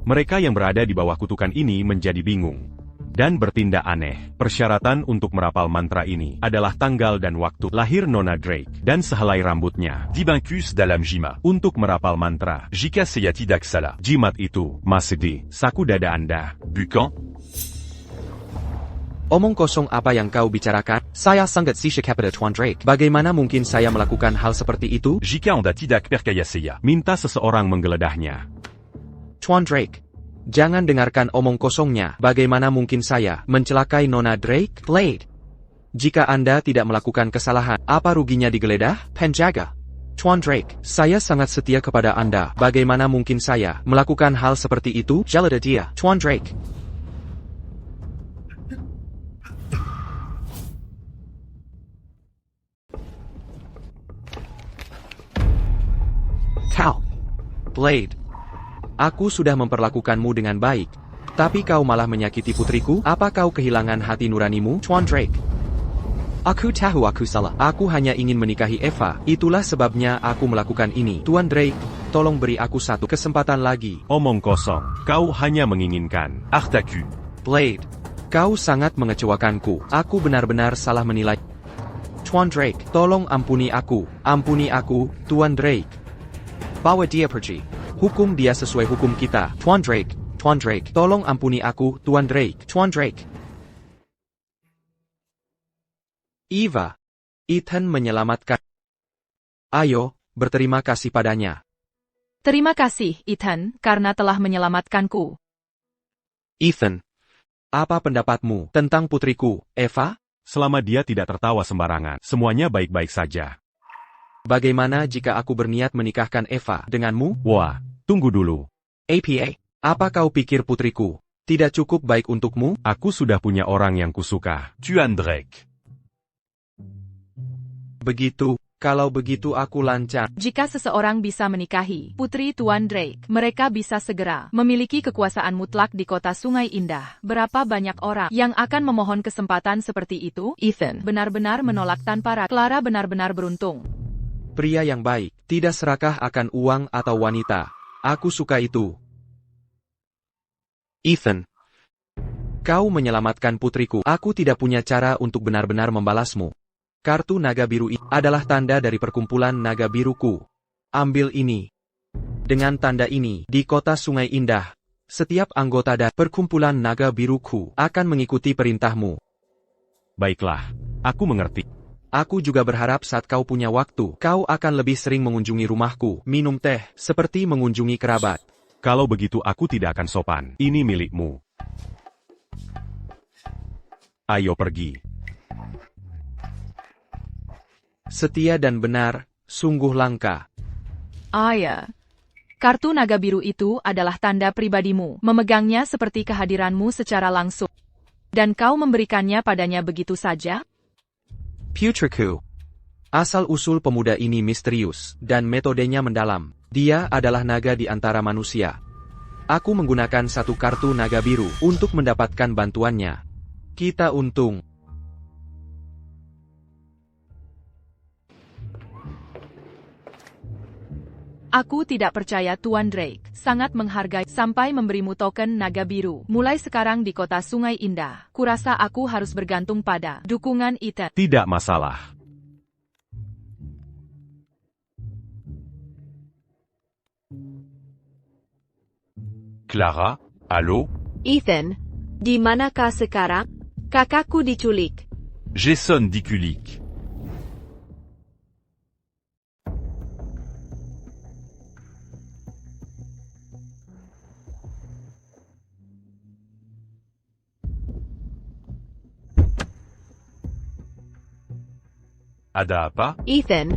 Mereka yang berada di bawah kutukan ini menjadi bingung. Dan bertindak aneh. Persyaratan untuk merapal mantra ini adalah tanggal dan waktu lahir Nona Drake dan sehelai rambutnya. Dibangkus dalam jima. Untuk merapal mantra, Jika saya tidak salah. jimat itu masih di saku dada Anda. Bukan? Omong kosong apa yang kau bicarakan? Saya sangat sisya kepada Tuan Drake. Bagaimana mungkin saya melakukan hal seperti itu? Jika Anda tidak percaya saya. Minta seseorang menggeledahnya. Tuan Drake. Jangan dengarkan omong kosongnya. Bagaimana mungkin saya mencelakai Nona Drake? Blade. Jika Anda tidak melakukan kesalahan, apa ruginya digeledah? Penjaga. Tuan Drake. Saya sangat setia kepada Anda. Bagaimana mungkin saya melakukan hal seperti itu? Jelada dia. Tuan Drake. Blade. Aku sudah memperlakukanmu dengan baik. Tapi kau malah menyakiti putriku? Apa kau kehilangan hati nuranimu, Tuan Drake? Aku tahu aku salah. Aku hanya ingin menikahi Eva. Itulah sebabnya aku melakukan ini. Tuan Drake, tolong beri aku satu kesempatan lagi. Omong kosong, kau hanya menginginkan. Artaku. Blade, kau sangat mengecewakanku. Aku benar-benar salah menilai. Tuan Drake, tolong ampuni aku. Ampuni aku, Tuan Drake. Bawa dia pergi. Hukum dia sesuai hukum kita. Tuan Drake. Tuan Drake. Tolong ampuni aku, Tuan Drake. Tuan Drake. Eva. Ethan menyelamatkan. Ayo, berterima kasih padanya. Terima kasih, Ethan, karena telah menyelamatkanku. Ethan. Apa pendapatmu tentang putriku, Eva? Selama dia tidak tertawa sembarangan, semuanya baik-baik saja. Bagaimana jika aku berniat menikahkan Eva denganmu? Wah, tunggu dulu. APA. Apa kau pikir putriku tidak cukup baik untukmu? Aku sudah punya orang yang kusuka. Tuan Drake. Begitu, kalau begitu aku lancar. Jika seseorang bisa menikahi putri Tuan Drake, mereka bisa segera memiliki kekuasaan mutlak di kota Sungai Indah. Berapa banyak orang yang akan memohon kesempatan seperti itu? Ethan benar-benar menolak tanpa ragu. Clara benar-benar beruntung. Pria yang baik, tidak serakah akan uang atau wanita. Aku suka itu. Ethan. Kau menyelamatkan putriku. Aku tidak punya cara untuk benar-benar membalasmu. Kartu naga biru ini adalah tanda dari perkumpulan naga biruku. Ambil ini. Dengan tanda ini, di kota Sungai Indah, setiap anggota dari perkumpulan naga biruku akan mengikuti perintahmu. Baiklah, aku mengerti. Aku juga berharap saat kau punya waktu, kau akan lebih sering mengunjungi rumahku, minum teh, seperti mengunjungi kerabat. Kalau begitu aku tidak akan sopan. Ini milikmu. Ayo pergi. Setia dan benar, sungguh langka. Ya. Kartu naga biru itu adalah tanda pribadimu. Memegangnya seperti kehadiranmu secara langsung. Dan kau memberikannya padanya begitu saja? Putriku. Asal-usul pemuda ini misterius, dan metodenya mendalam. Dia adalah naga di antara manusia. Aku menggunakan satu kartu naga biru untuk mendapatkan bantuannya. Kita untung. Aku tidak percaya Tuan Drake sangat menghargai sampai memberimu token naga biru. Mulai sekarang di kota Sungai Indah, kurasa aku harus bergantung pada dukungan Ethan. Tidak masalah. Clara, allô? Ethan, di manakah sekarang? Kakakku diculik. Jason diculik. Ada apa? Ethan,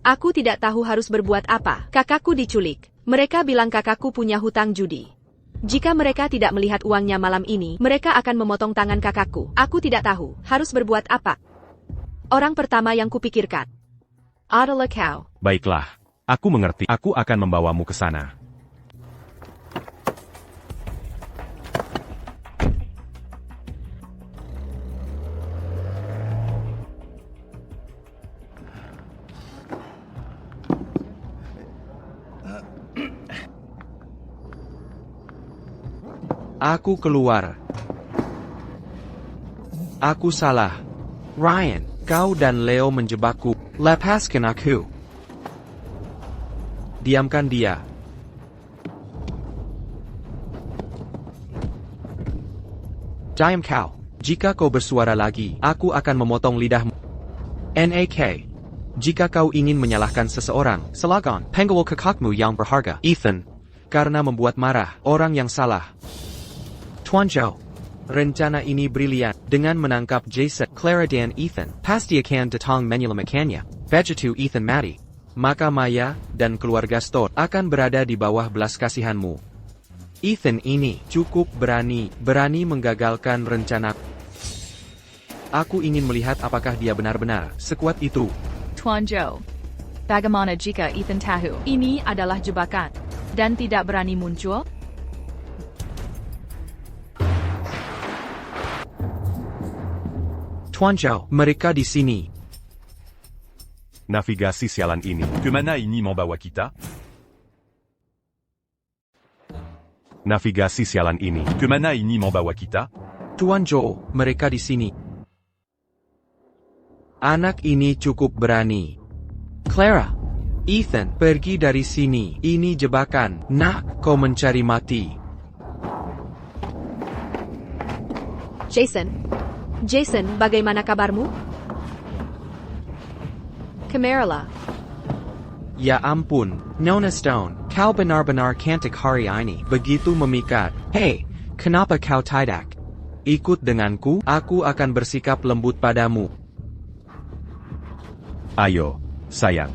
aku tidak tahu harus berbuat apa. Kakakku diculik. Mereka bilang kakakku punya hutang judi. Jika mereka tidak melihat uangnya malam ini, mereka akan memotong tangan kakakku. Aku tidak tahu harus berbuat apa. Orang pertama yang kupikirkan adalah kau. Baiklah, aku mengerti. Aku akan membawamu ke sana. Aku keluar. Aku salah. Ryan, kau dan Leo menjebakku. Lepaskan aku. Diamkan dia. Diam kau. Jika kau bersuara lagi, aku akan memotong lidahmu. NAK. Jika kau ingin menyalahkan seseorang, Silakan, penggawal kakakmu yang berharga. Ethan. Karena membuat marah orang yang salah. Tuan Zhou. Rencana ini brilian. Dengan menangkap Jason, Clara dan Ethan, pasti akan datang menyelamatkannya. Begitu Ethan mati, maka Maya dan keluarga Stott akan berada di bawah belas kasihanmu. Ethan ini cukup berani menggagalkan rencana. Aku ingin melihat apakah dia benar-benar sekuat itu. Tuan Zhou. Bagaimana jika Ethan tahu ini adalah jebakan? dan tidak berani muncul? Tuan Zhao, mereka di sini. Navigasi sialan ini. Kemana ini membawa kita? Navigasi sialan ini. Kemana ini membawa kita? Tuan Zhao, mereka di sini. Anak ini cukup berani. Clara, Ethan, pergi dari sini. Ini jebakan. Nak, kau mencari mati. Jason, bagaimana kabarmu? Camarilla, Ya ampun, Nona Stone, kau benar-benar cantik hari ini. Begitu memikat. Hei, kenapa kau tidak? Ikut denganku, aku akan bersikap lembut padamu. Ayo, sayang.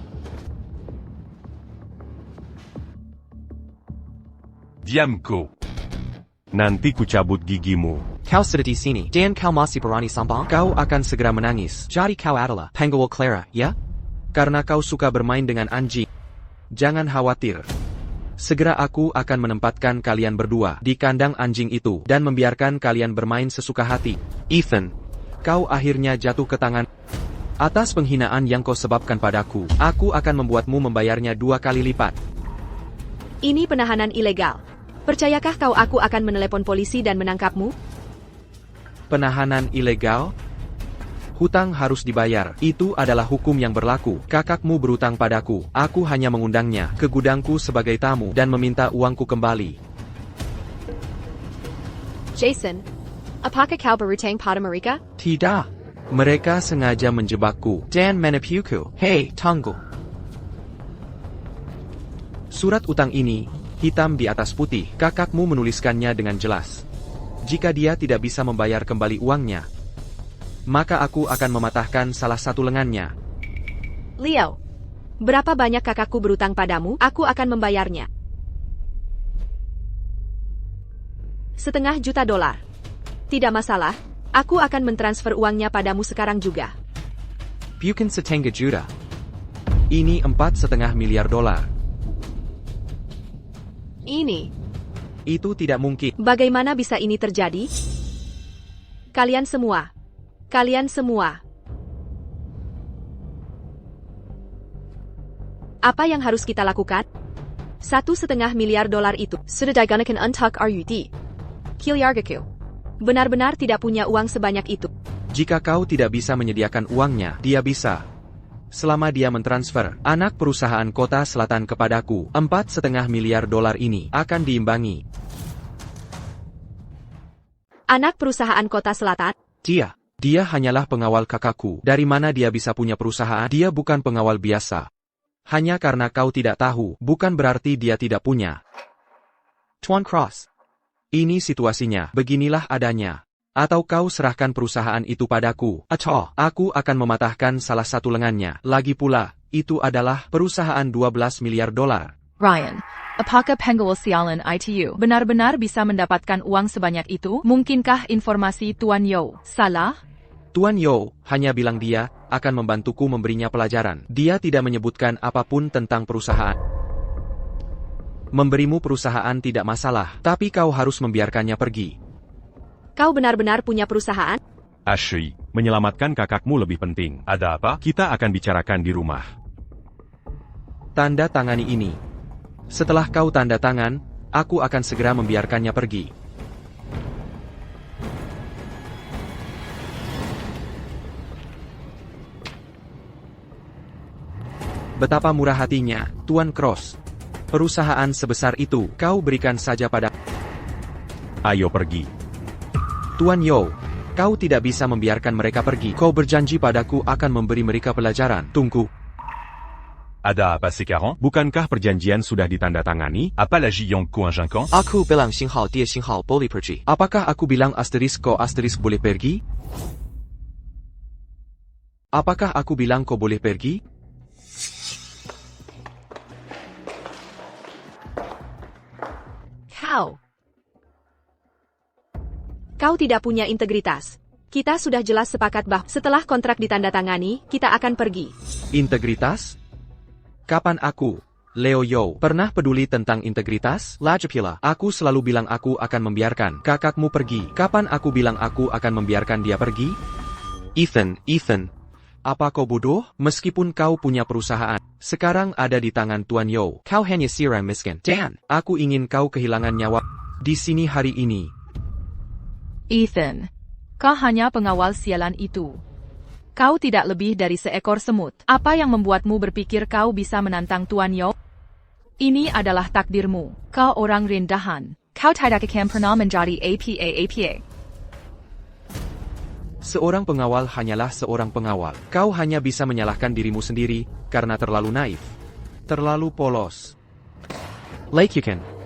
Diamco. Nanti ku cabut gigimu. Kau sudah di sini, dan kau masih berani sombong? Kau akan segera menangis. Jadi kau adalah penggawal Clara, ya? Karena kau suka bermain dengan anjing. Jangan khawatir. Segera aku akan menempatkan kalian berdua di kandang anjing itu dan membiarkan kalian bermain sesuka hati. Ethan, kau akhirnya jatuh ke tangan. Atas penghinaan yang kau sebabkan padaku, aku akan membuatmu membayarnya 2 kali lipat. ini penahanan ilegal. Percayakah kau aku akan menelepon polisi dan menangkapmu? Penahanan ilegal? Hutang harus dibayar. Itu adalah hukum yang berlaku. Kakakmu berutang padaku. Aku hanya mengundangnya ke gudangku sebagai tamu dan meminta uangku kembali. Jason, apakah kau berutang pada mereka? Tidak. Mereka sengaja menjebakku dan menipuku. Hei, tunggu. Surat utang ini, hitam di atas putih, kakakmu menuliskannya dengan jelas. Jika dia tidak bisa membayar kembali uangnya, maka aku akan mematahkan salah satu lengannya. Leo, berapa banyak kakakku berutang padamu? Aku akan membayarnya. $500,000. Tidak masalah, aku akan mentransfer uangnya padamu sekarang juga. Bukan setengah juta. Ini $4,5 miliar. Ini, Itu tidak mungkin. bagaimana bisa ini terjadi? Kalian semua. Apa yang harus kita lakukan? $1,5 miliar itu. Sudah digunakan untuk RUD. Kilyargaku. Benar-benar tidak punya uang sebanyak itu. Jika kau tidak bisa menyediakan uangnya, dia bisa. Selama dia mentransfer anak perusahaan Kota Selatan kepadaku, $4,5 miliar ini akan diimbangi. Anak perusahaan Kota Selatan? Dia hanyalah pengawal kakakku. Dari mana dia bisa punya perusahaan? Dia bukan pengawal biasa. Hanya karena kau tidak tahu, bukan berarti dia tidak punya. Tuan Cross. Ini situasinya, beginilah adanya. Atau kau serahkan perusahaan itu padaku, atau aku akan mematahkan salah satu lengannya. Lagi pula, itu adalah perusahaan $12 miliar. Ryan, apakah penggawal sialan ITU benar-benar bisa mendapatkan uang sebanyak itu? Mungkinkah informasi Tuan Yo salah? Tuan Yo hanya bilang dia akan membantuku memberinya pelajaran. Dia tidak menyebutkan apapun tentang perusahaan. Memberimu perusahaan tidak masalah, tapi kau harus membiarkannya pergi. Kau benar-benar punya perusahaan? Ashley. Menyelamatkan kakakmu lebih penting. Ada apa? Kita akan bicarakan di rumah. Tanda tangani ini. Setelah kau tanda tangan, aku akan segera membiarkannya pergi. Betapa murah hatinya, Tuan Cross. Perusahaan sebesar itu, kau berikan saja pada... Ayo pergi. Tuan Yo, kau tidak bisa membiarkan mereka pergi. Kau berjanji padaku akan memberi mereka pelajaran. Tunggu. Ada apa sekarang? Bukankah perjanjian sudah ditandatangani? Apa lagi yang convaincant? Aku bilang Xinghao dia Xinghao boleh pergi. Apakah aku bilang asterisk kau asterisk boleh pergi? Apakah aku bilang kau boleh pergi? Kau tidak punya integritas. Kita sudah jelas sepakat bahwa setelah kontrak ditandatangani, kita akan pergi. Integritas? Kapan aku, Leo Yo, pernah peduli tentang integritas? Lajapila. Aku selalu bilang aku akan membiarkan kakakmu pergi. Kapan aku bilang aku akan membiarkan dia pergi? Ethan. Apa kau bodoh? Meskipun kau punya perusahaan, sekarang ada di tangan Tuan Yo. Kau hanya siram miskin. Dan. Aku ingin kau kehilangan nyawa di sini hari ini. Ethan, kau hanya pengawal sialan itu. Kau tidak lebih dari seekor semut. Apa yang membuatmu berpikir kau bisa menantang Tuan Yo? Ini adalah takdirmu. Kau orang rendahan. Kau tidak akan pernah menjadi APA. Seorang pengawal hanyalah seorang pengawal. Kau hanya bisa menyalahkan dirimu sendiri karena terlalu naif. Terlalu polos. Lakeuken.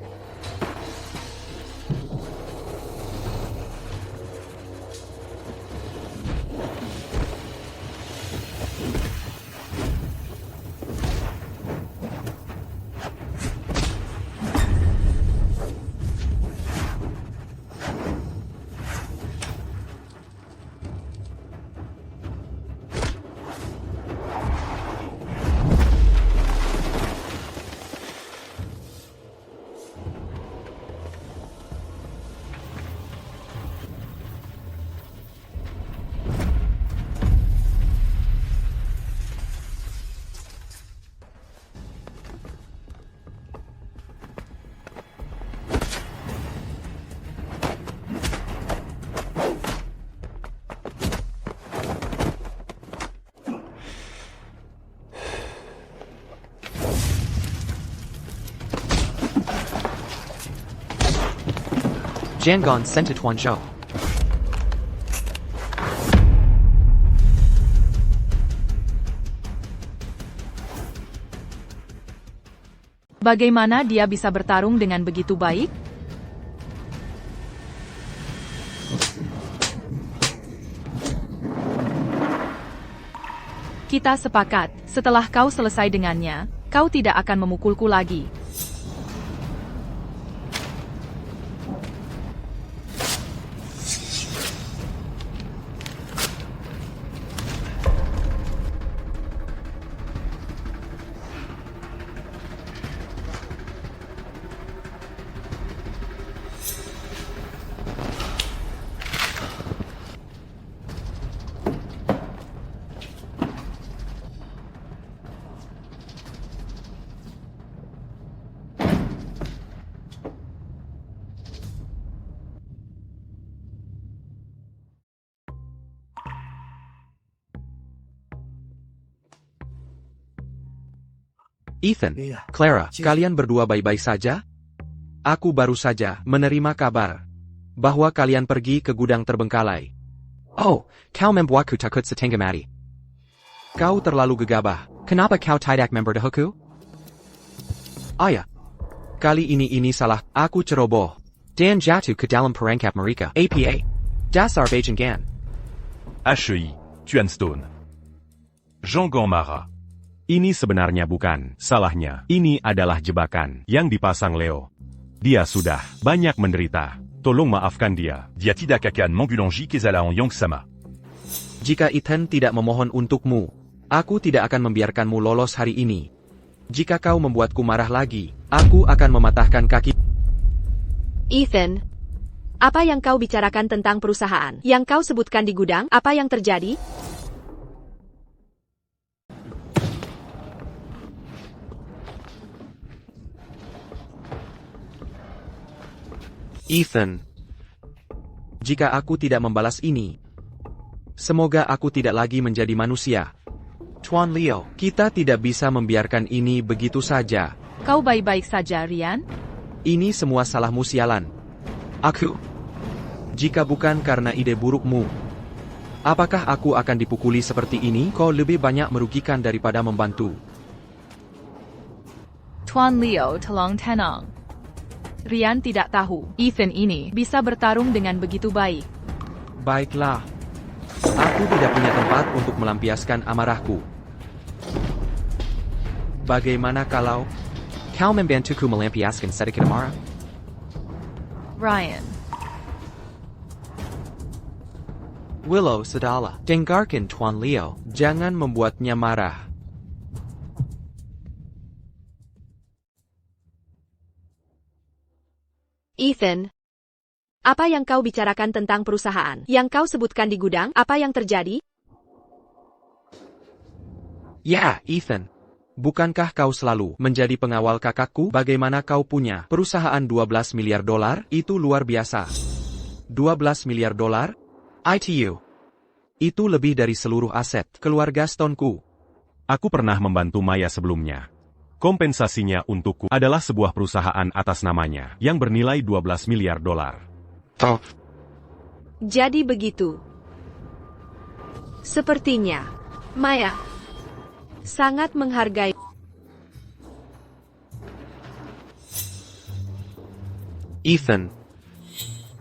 Jangon sent to Tuan Shou. Bagaimana dia bisa bertarung dengan begitu baik? Kita sepakat, setelah kau selesai dengannya, kau tidak akan memukulku lagi. Ethan, Clara, kalian berdua baik-baik saja? Aku baru saja menerima kabar bahwa kalian pergi ke gudang terbengkalai. Oh, kau membuatku takut setengah mati. Kau terlalu gegabah. Kenapa kau tidak memberitahuku? Ayah, kali ini salah. Aku ceroboh. Dan jatuh ke dalam perangkap mereka. APA. Dasar Bajangan. HEI, Tuan Stone. Jangan marah. Ini sebenarnya bukan salahnya. Ini adalah jebakan yang dipasang Leo. Dia sudah banyak menderita. Tolong maafkan dia. Dia tidak akan membulangi kesalahan yang sama. Jika Ethan tidak memohon untukmu, aku tidak akan membiarkanmu lolos hari ini. Jika kau membuatku marah lagi, aku akan mematahkan kaki. Ethan, apa yang kau bicarakan tentang perusahaan? Yang kau sebutkan di gudang, apa yang terjadi? Ethan, jika aku tidak membalas ini, semoga aku tidak lagi menjadi manusia. Tuan Leo, kita tidak bisa membiarkan ini begitu saja. Kau baik-baik saja, Rian? Ini semua salahmu sialan. aku. Jika bukan karena ide burukmu, apakah aku akan dipukuli seperti ini? Kau lebih banyak merugikan daripada membantu. Tuan Leo, tolong tenang. Rian tidak tahu, Ethan ini bisa bertarung dengan begitu baik. Baiklah. Aku tidak punya tempat untuk melampiaskan amarahku. Bagaimana kalau Kau membantuku melampiaskan sedikit amarah? Ryan. Willow Sadala. dengarkan Tuan Leo, jangan membuatnya marah. Ethan, apa yang kau bicarakan tentang perusahaan yang kau sebutkan di gudang? Apa yang terjadi? Ya, Ethan. Bukankah kau selalu menjadi pengawal kakakku? Bagaimana kau punya perusahaan 12 miliar dolar? Itu luar biasa. 12 miliar dolar? ITU. Itu lebih dari seluruh aset keluarga Stoneku. Aku pernah membantu Maya sebelumnya. Kompensasinya untukku adalah sebuah perusahaan atas namanya yang bernilai 12 miliar dolar. Jadi begitu. Sepertinya, Maya sangat menghargai. Ethan,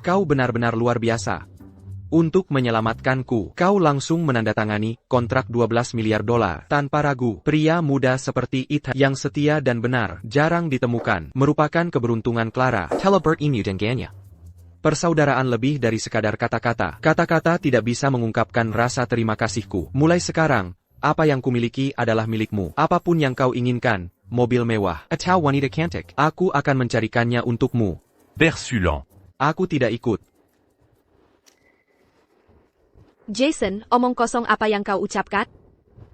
kau benar-benar luar biasa. Untuk menyelamatkanku, kau langsung menandatangani kontrak 12 miliar dolar tanpa ragu. Pria muda seperti Ethan yang setia dan benar jarang ditemukan, merupakan keberuntungan Clara. Telebert Emu dan Ganya. Persaudaraan lebih dari sekadar kata-kata. Kata-kata tidak bisa mengungkapkan rasa terima kasihku. Mulai sekarang, apa yang kumiliki adalah milikmu. Apapun yang kau inginkan, mobil mewah, Atau wanita cantik. aku akan mencarikannya untukmu. Persulant. Aku tidak ikut. Jason, omong kosong apa yang kau ucapkan?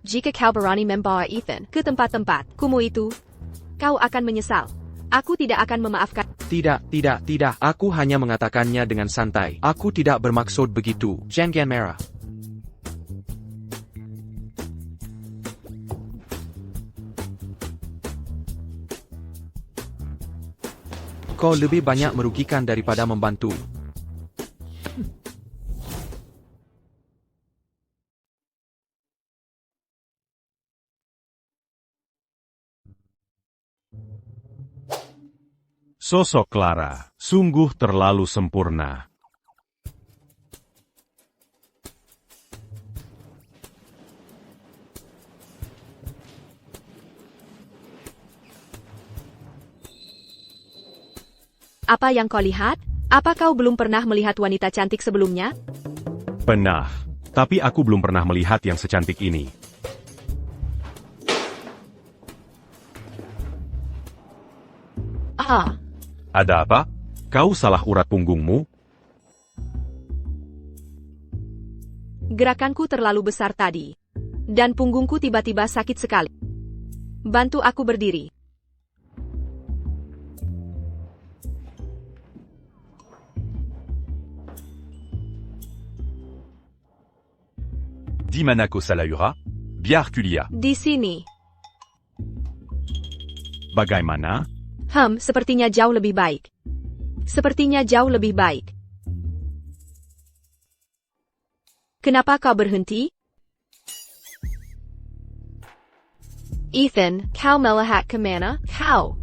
Jika kau berani membawa Ethan ke tempat-tempat kumuh itu, kau akan menyesal. Aku tidak akan memaafkan. Tidak. Aku hanya mengatakannya dengan santai. Aku tidak bermaksud begitu. Jangan merah. Kau lebih banyak merugikan daripada membantu. Sosok Clara sungguh terlalu sempurna. Apa yang kau lihat? Apa kau belum pernah melihat wanita cantik sebelumnya? Pernah, tapi aku belum pernah melihat yang secantik ini. Ada apa? Kau salah urat punggungmu? Gerakanku terlalu besar tadi. Dan punggungku tiba-tiba sakit sekali. Bantu aku berdiri. Dimanako Salaura, Biarculia. Di sini. Bagaimana? Sepertinya jauh lebih baik. Sepertinya jauh lebih baik. Kenapa kau berhenti? Ethan, kau melihat kemana? Kau.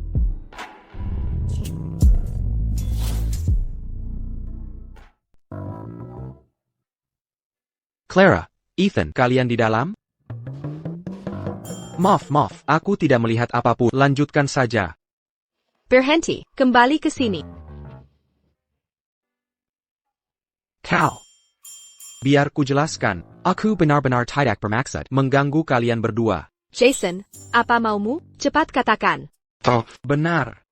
Clara, Ethan, kalian di dalam? Maaf, aku tidak melihat apapun. Lanjutkan saja. Berhenti, kembali ke sini. Kau. Biar ku jelaskan. Aku benar-benar tidak bermaksud. Mengganggu kalian berdua. Jason, apa maumu? Cepat katakan. Benar.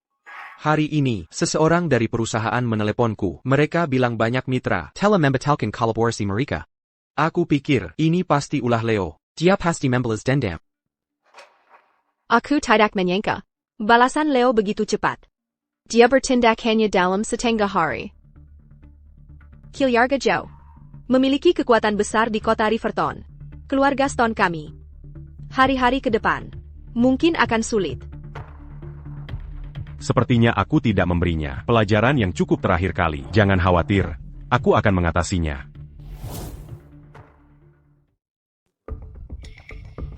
Hari ini, seseorang dari perusahaan meneleponku. Mereka bilang banyak mitra. Telah membatalkan kolaborasi mereka. Aku pikir, ini pasti ulah Leo. Dia pasti membalas dendam. Aku tidak menyangka. Balasan Leo begitu cepat. Dia bertindak hanya dalam setengah hari. Keluarga Joe memiliki kekuatan besar di kota Riverton. Keluarga Stone kami. Hari-hari ke depan mungkin akan sulit. Sepertinya aku tidak memberinya pelajaran yang cukup terakhir kali. Jangan khawatir, aku akan mengatasinya.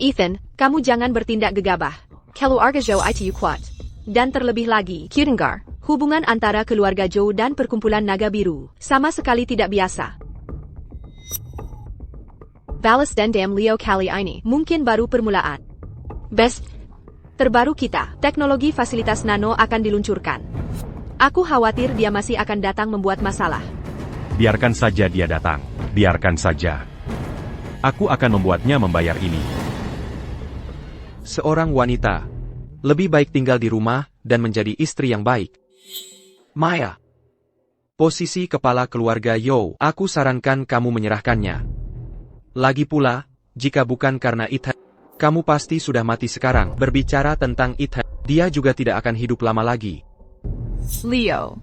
Ethan, kamu jangan bertindak gegabah. Keluarga Joe itu kuat. Dan terlebih lagi, Kirengar, hubungan antara keluarga Joe dan perkumpulan naga biru sama sekali tidak biasa. Balas dendam Leo kali ini mungkin baru permulaan. Best terbaru kita, teknologi fasilitas nano akan diluncurkan. Aku khawatir dia masih akan datang membuat masalah. Biarkan saja dia datang. Biarkan saja. Aku akan membuatnya membayar ini. Seorang wanita. Lebih baik tinggal di rumah dan menjadi istri yang baik. Maya. posisi kepala keluarga Yao. Aku sarankan kamu menyerahkannya. Lagi pula, jika bukan karena Ethan, kamu pasti sudah mati sekarang. Berbicara tentang Ethan, dia juga tidak akan hidup lama lagi. Leo.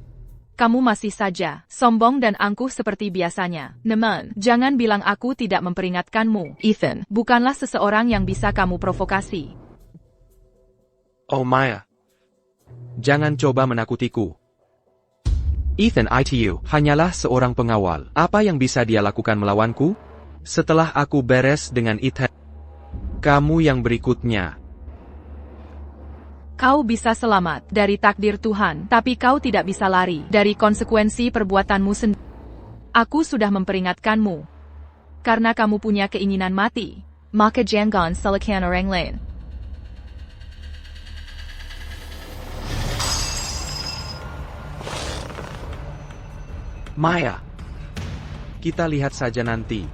Kamu masih saja sombong dan angkuh seperti biasanya. Namun, jangan bilang aku tidak memperingatkanmu. Ethan, bukanlah seseorang yang bisa kamu provokasi. Oh Maya. Jangan coba menakutiku. Ethan itu Hanyalah seorang pengawal. Apa yang bisa dia lakukan melawanku? Setelah aku beres dengan Ethan, kamu yang berikutnya. Kau bisa selamat dari takdir Tuhan, tapi kau tidak bisa lari dari konsekuensi perbuatanmu sendiri. Aku sudah memperingatkanmu. Karena kamu punya keinginan mati, maka jangan salahkan orang lain. Maya. Kita lihat saja nanti.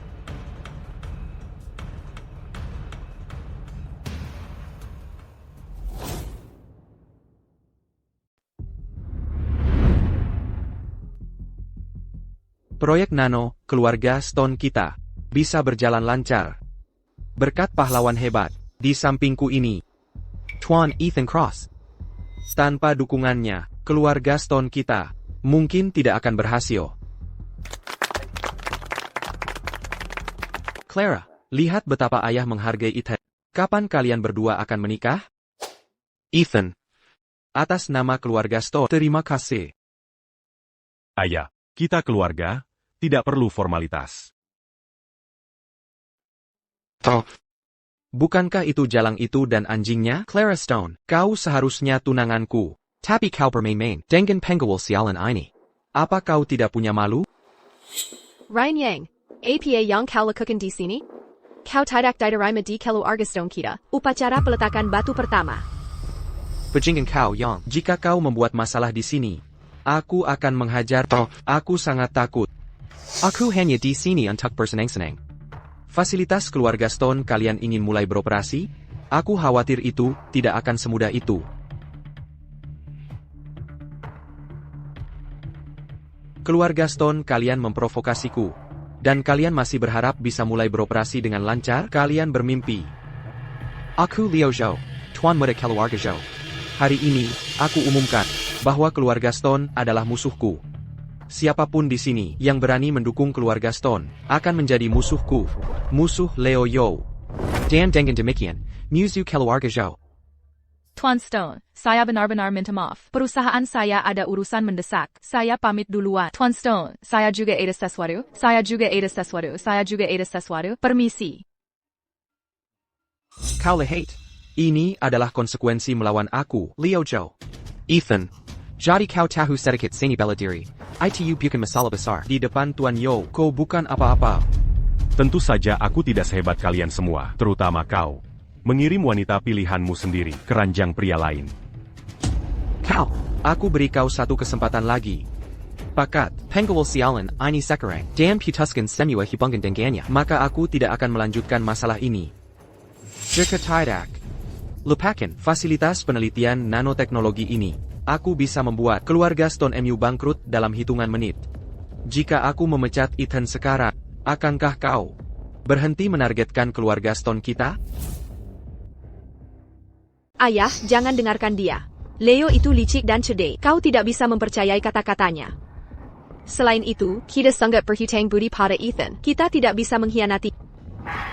Proyek Nano, keluarga Stone kita, bisa berjalan lancar. Berkat pahlawan hebat, di sampingku ini. Tuan Ethan Cross. Tanpa dukungannya, keluarga Stone kita, mungkin tidak akan berhasil. Clara, lihat betapa ayah menghargai Ethan. Kapan kalian berdua akan menikah? Ethan. Atas nama keluarga Stone, terima kasih. Ayah, kita keluarga, tidak perlu formalitas. Bukankah itu jalang itu dan anjingnya? Clara Stone, kau seharusnya tunanganku. Tapi kau bermain-main dengan penggawal sialan ini. Apa kau tidak punya malu? Ryan Yang, APA yang kau lakukan di sini? Kau tidak diterima di keluarga Stone kita. Upacara peletakan batu pertama. Bajingan kau yang. Jika kau membuat masalah di sini, aku akan menghajar. Aku sangat takut. Aku hanya di sini untuk bersenang-senang. Fasilitas keluarga Stone kalian ingin mulai beroperasi? Aku khawatir itu tidak akan semudah itu. Keluarga Stone kalian memprovokasiku. Dan kalian masih berharap bisa mulai beroperasi dengan lancar? Kalian bermimpi. Aku Leo Zhou, Tuan Muda Keluarga Zhou. Hari ini, aku umumkan bahwa keluarga Stone adalah musuhku. Siapapun di sini yang berani mendukung keluarga Stone akan menjadi musuhku. Musuh Leo Yao. Dan dengan demikian, Musuh Keluarga Zhou. Tuan Stone, saya benar-benar minta maaf. Perusahaan saya ada urusan mendesak. Saya pamit duluan. Tuan Stone, saya juga ada sesuatu. Saya juga ada sesuatu. Permisi. Kau lihat. Ini adalah konsekuensi melawan aku, Leo Zhou. Ethan. Jadi kau tahu sedikit seni bela diri. Itu bukan masalah besar. Di depan Tuan Yao, kau bukan apa-apa. Tentu saja aku tidak sehebat kalian semua, terutama kau. Mengirim wanita pilihanmu sendiri ke ranjang pria lain. Kau, aku beri kau satu kesempatan lagi. Pakat, Penggawal sialan ini sekarang. Dan putuskan semua hubungan dengannya. maka aku tidak akan melanjutkan masalah ini. Jika tidak, Lupakan. fasilitas penelitian nanoteknologi ini, aku bisa membuat keluarga Stone MU bangkrut dalam hitungan menit. Jika aku memecat Ethan sekarang, akankah kau berhenti menargetkan keluarga Stone kita? Ayah, jangan dengarkan dia. Leo itu licik dan cerdik. Kau tidak bisa mempercayai kata-katanya. Selain itu, kita sangat berhutang budi pada Ethan. Kita tidak bisa mengkhianati.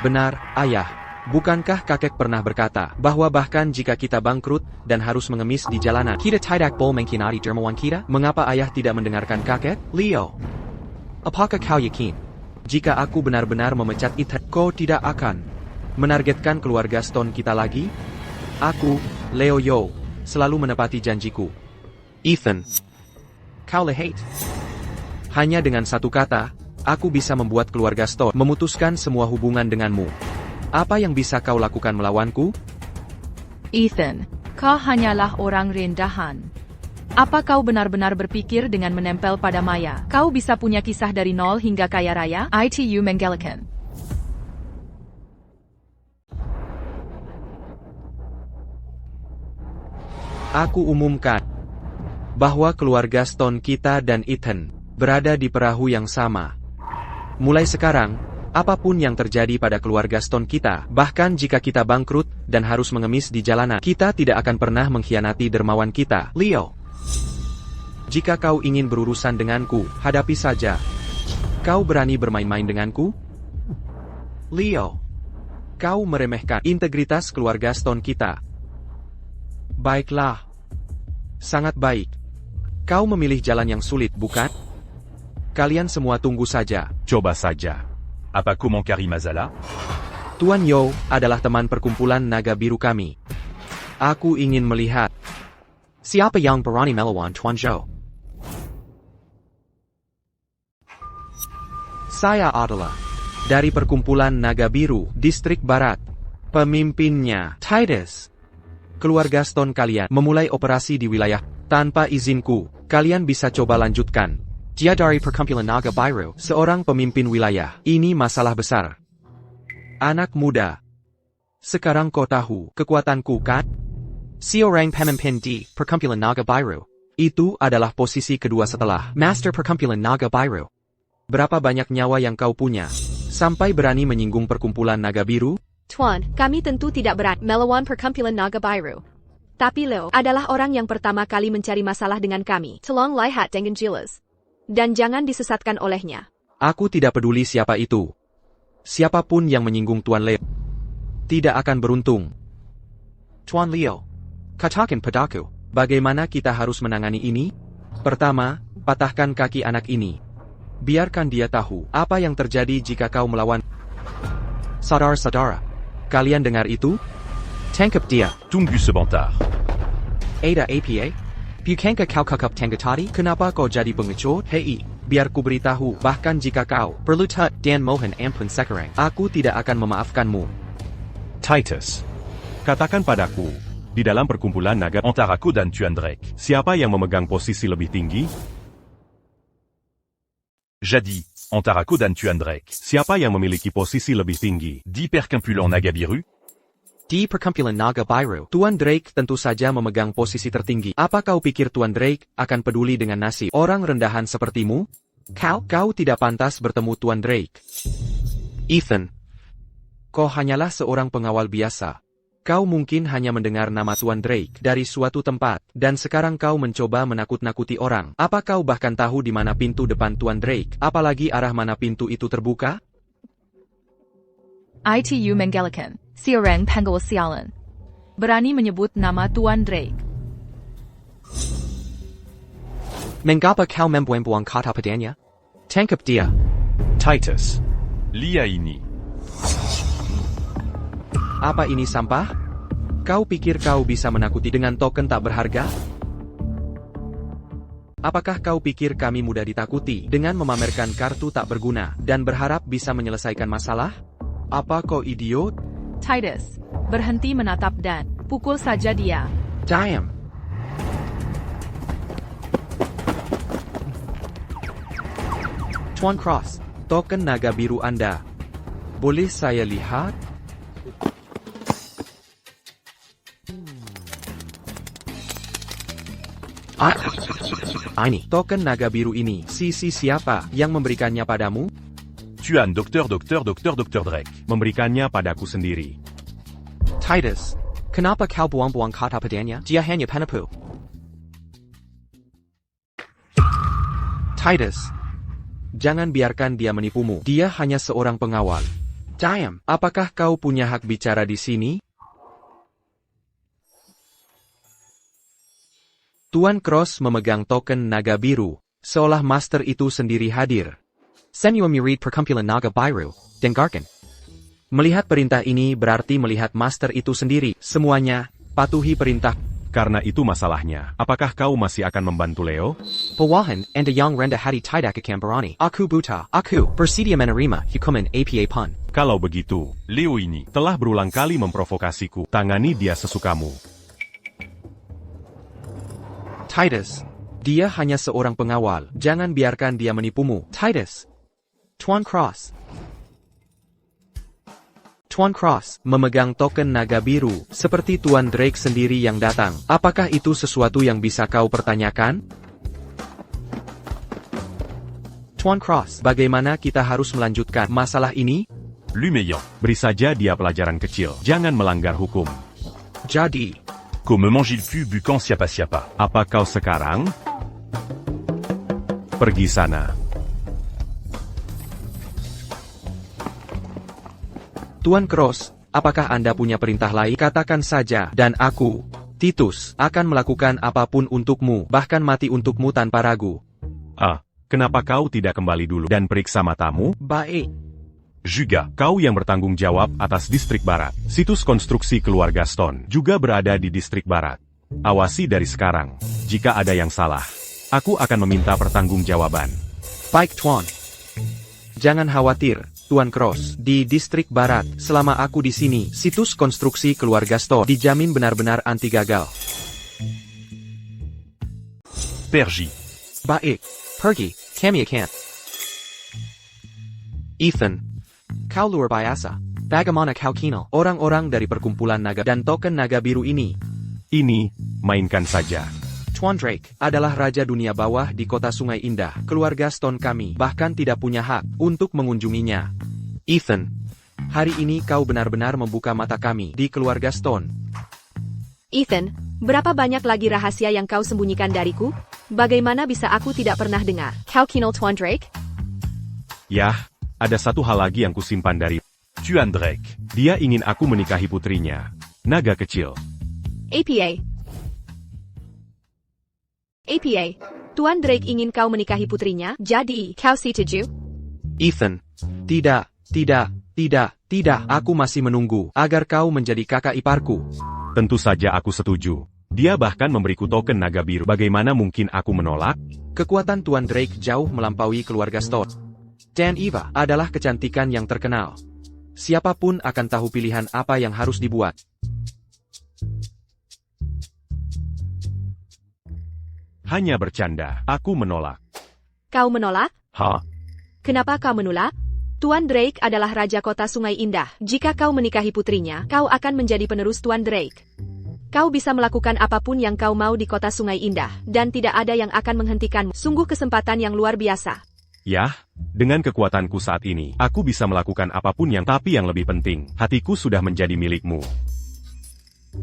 Benar, ayah. Bukankah kakek pernah berkata bahwa bahkan jika kita bangkrut dan harus mengemis di jalanan, Kita tidak boleh mengkhianati dermawan kita. mengapa ayah tidak mendengarkan kakek? Leo, Apakah kau yakin? jika aku benar-benar memecat Ethan, kau tidak akan menargetkan keluarga Stone kita lagi? Aku, Leo Yao, selalu menepati janjiku. Ethan. Kau lihat. Hanya dengan satu kata, aku bisa membuat keluarga Stone memutuskan semua hubungan denganmu. Apa yang bisa kau lakukan melawanku? Ethan, kau hanyalah orang rendahan. Apa kau benar-benar berpikir dengan menempel pada Maya, kau bisa punya kisah dari nol hingga kaya raya? Itu menggelikan. Aku umumkan bahwa keluarga Stone kita dan Ethan berada di perahu yang sama. Mulai sekarang, apapun yang terjadi pada keluarga Stone kita, bahkan jika kita bangkrut dan harus mengemis di jalanan, kita tidak akan pernah mengkhianati dermawan kita, Leo. Jika kau ingin berurusan denganku, hadapi saja. Kau berani bermain-main denganku? Leo, kau meremehkan integritas keluarga Stone kita. Baiklah. Sangat baik. Kau memilih jalan yang sulit, bukan? Kalian semua tunggu saja. Coba saja. Apa Komankari Mazala? Tuan Yo adalah teman perkumpulan naga biru kami. Aku ingin melihat. Siapa yang berani melawan Tuan Zhou? Saya adalah dari perkumpulan naga biru, distrik barat. Pemimpinnya, Titus. Keluarga Stone kalian memulai operasi di wilayah tanpa izinku. Kalian bisa coba lanjutkan. Dia dari perkumpulan naga biru. Seorang pemimpin wilayah, ini masalah besar. Anak muda. Sekarang kau tahu kekuatanku, kan? Seorang pemimpin di perkumpulan naga biru. Itu adalah posisi kedua setelah Master perkumpulan naga biru. berapa banyak nyawa yang kau punya, sampai berani menyinggung perkumpulan naga biru? Tuan, kami tentu tidak berani melawan perkumpulan naga biru. Tapi Leo adalah orang yang pertama kali mencari masalah dengan kami. Tolong lihat dengan jelas. Dan jangan disesatkan olehnya. Aku tidak peduli siapa itu. Siapapun yang menyinggung Tuan Leo tidak akan beruntung. Tuan Leo, katakan padaku. Bagaimana kita harus menangani ini? Pertama, patahkan kaki anak ini. Biarkan dia tahu apa yang terjadi jika kau melawan. Saudara-saudara, Kalian dengar itu? tangkap dia. Tunggu sebentar. Ada APA? Bukankah kau kakap tangga tadi? Kenapa kau jadi pengecut? Hei, biar ku beritahu, bahkan jika kau Berlutut dan Mohan ampun sekarang. aku tidak akan memaafkanmu. Titus, katakan padaku, di dalam perkumpulan naga, Antara aku dan Tuan Drake. siapa yang memegang posisi lebih tinggi? Jadi, antara aku dan Tuan Drake. Siapa yang memiliki posisi lebih tinggi? Di perkumpulan naga biru? Di perkumpulan naga biru. Tuan Drake tentu saja memegang posisi tertinggi. Apa kau pikir Tuan Drake akan peduli dengan nasib orang rendahan sepertimu? Kau tidak pantas bertemu Tuan Drake. Ethan, Kau hanyalah seorang pengawal biasa. Kau mungkin hanya mendengar nama Tuan Drake dari suatu tempat, dan sekarang kau mencoba menakut-nakuti orang. Apa kau bahkan tahu di mana pintu depan Tuan Drake, apalagi arah mana pintu itu terbuka? ITU menggalakan, seorang penggawa sialan. Berani menyebut nama Tuan Drake. mengapa kau membuang-buang kata padanya? Tangkap dia. Titus, Lia ini. Apa ini sampah? Kau pikir kau bisa menakuti dengan token tak berharga? Apakah kau pikir kami mudah ditakuti dengan memamerkan kartu tak berguna dan berharap bisa menyelesaikan masalah? Apa kau idiot? Titus, berhenti menatap dan pukul saja dia. Damn. Tuan Cross, Token naga biru Anda. Boleh saya lihat? ini. Token naga biru ini, siapa yang memberikannya padamu? Tuan Dr. Drake. memberikannya padaku sendiri. Titus, kenapa kau buang-buang kata padanya? Dia hanya penipu. Titus, jangan biarkan dia menipumu. Dia hanya seorang pengawal. Damn, apakah kau punya hak bicara di sini? Tuan Cross memegang token naga biru, seolah master itu sendiri hadir. Senua murid perkumpulan naga biru, dengarkan. Melihat perintah ini berarti melihat master itu sendiri. Semuanya, patuhi perintah. Karena itu masalahnya. Apakah kau masih akan membantu Leo? Bawahan anda yang rendah hati tidak akan berani. Aku buta. Aku bersedia menerima hukuman APA pun. Kalau begitu, Leo ini. telah berulang kali memprovokasiku. Tangani dia sesukamu. Titus, dia hanya seorang pengawal. Jangan biarkan dia menipumu. Titus. Tuan Cross. Tuan Cross memegang token naga biru, seperti Tuan Drake sendiri yang datang. Apakah itu sesuatu yang bisa kau pertanyakan? Tuan Cross. Bagaimana kita harus melanjutkan masalah ini? Lumeillant. Beri saja dia pelajaran kecil. Jangan melanggar hukum. Jadi, Qu'au me mange il fut bucan siapa. Apa kau sekarang? Pergi sana. Tuan Cross, apakah Anda punya perintah lain? Katakan saja, dan aku, Titus, akan melakukan apapun untukmu, bahkan mati untukmu tanpa ragu. Kenapa kau tidak kembali dulu dan periksa matamu? Baik. Juga, kau yang bertanggung jawab atas distrik barat. Situs konstruksi keluarga Stone juga berada di distrik barat. Awasi dari sekarang. Jika ada yang salah, aku akan meminta pertanggungjawaban. Baik, Tuan. Jangan khawatir, Tuan Cross. Di distrik barat, selama aku di sini, situs konstruksi keluarga Stone dijamin benar-benar anti gagal. Pergy. Baik. Pergi, kami akan. Ethan, Kau luar biasa. Bagaimana kau kenal? orang-orang dari perkumpulan naga dan token naga biru ini Ini, mainkan saja. Tuan Drake. adalah raja dunia bawah di kota Sungai Indah. Keluarga Stone kami bahkan tidak punya hak untuk mengunjunginya. Ethan, hari ini kau benar-benar membuka mata kami di keluarga Stone. Ethan, berapa banyak lagi rahasia yang kau sembunyikan dariku? Bagaimana bisa aku tidak pernah dengar? Kau kenal Tuan Drake? Yah, ada satu hal lagi yang kusimpan dari. Tuan Drake. Dia ingin aku menikahi putrinya. Naga kecil. APA. Tuan Drake ingin kau menikahi putrinya, jadi kau setuju? Ethan, tidak. Aku masih menunggu agar kau menjadi kakak iparku. Tentu saja aku setuju. Dia bahkan memberiku token naga biru. Bagaimana mungkin aku menolak? Kekuatan Tuan Drake jauh melampaui keluarga Stone. Dan Eva adalah kecantikan yang terkenal. Siapapun akan tahu pilihan apa yang harus dibuat. Hanya bercanda. Aku menolak. Kau menolak? Kenapa kau menolak? Tuan Drake adalah Raja Kota Sungai Indah. Jika kau menikahi putrinya, kau akan menjadi penerus Tuan Drake. Kau bisa melakukan apapun yang kau mau di Kota Sungai Indah, dan tidak ada yang akan menghentikanmu. Sungguh kesempatan yang luar biasa. Yah, dengan kekuatanku saat ini, aku bisa melakukan apapun tapi yang lebih penting, hatiku sudah menjadi milikmu.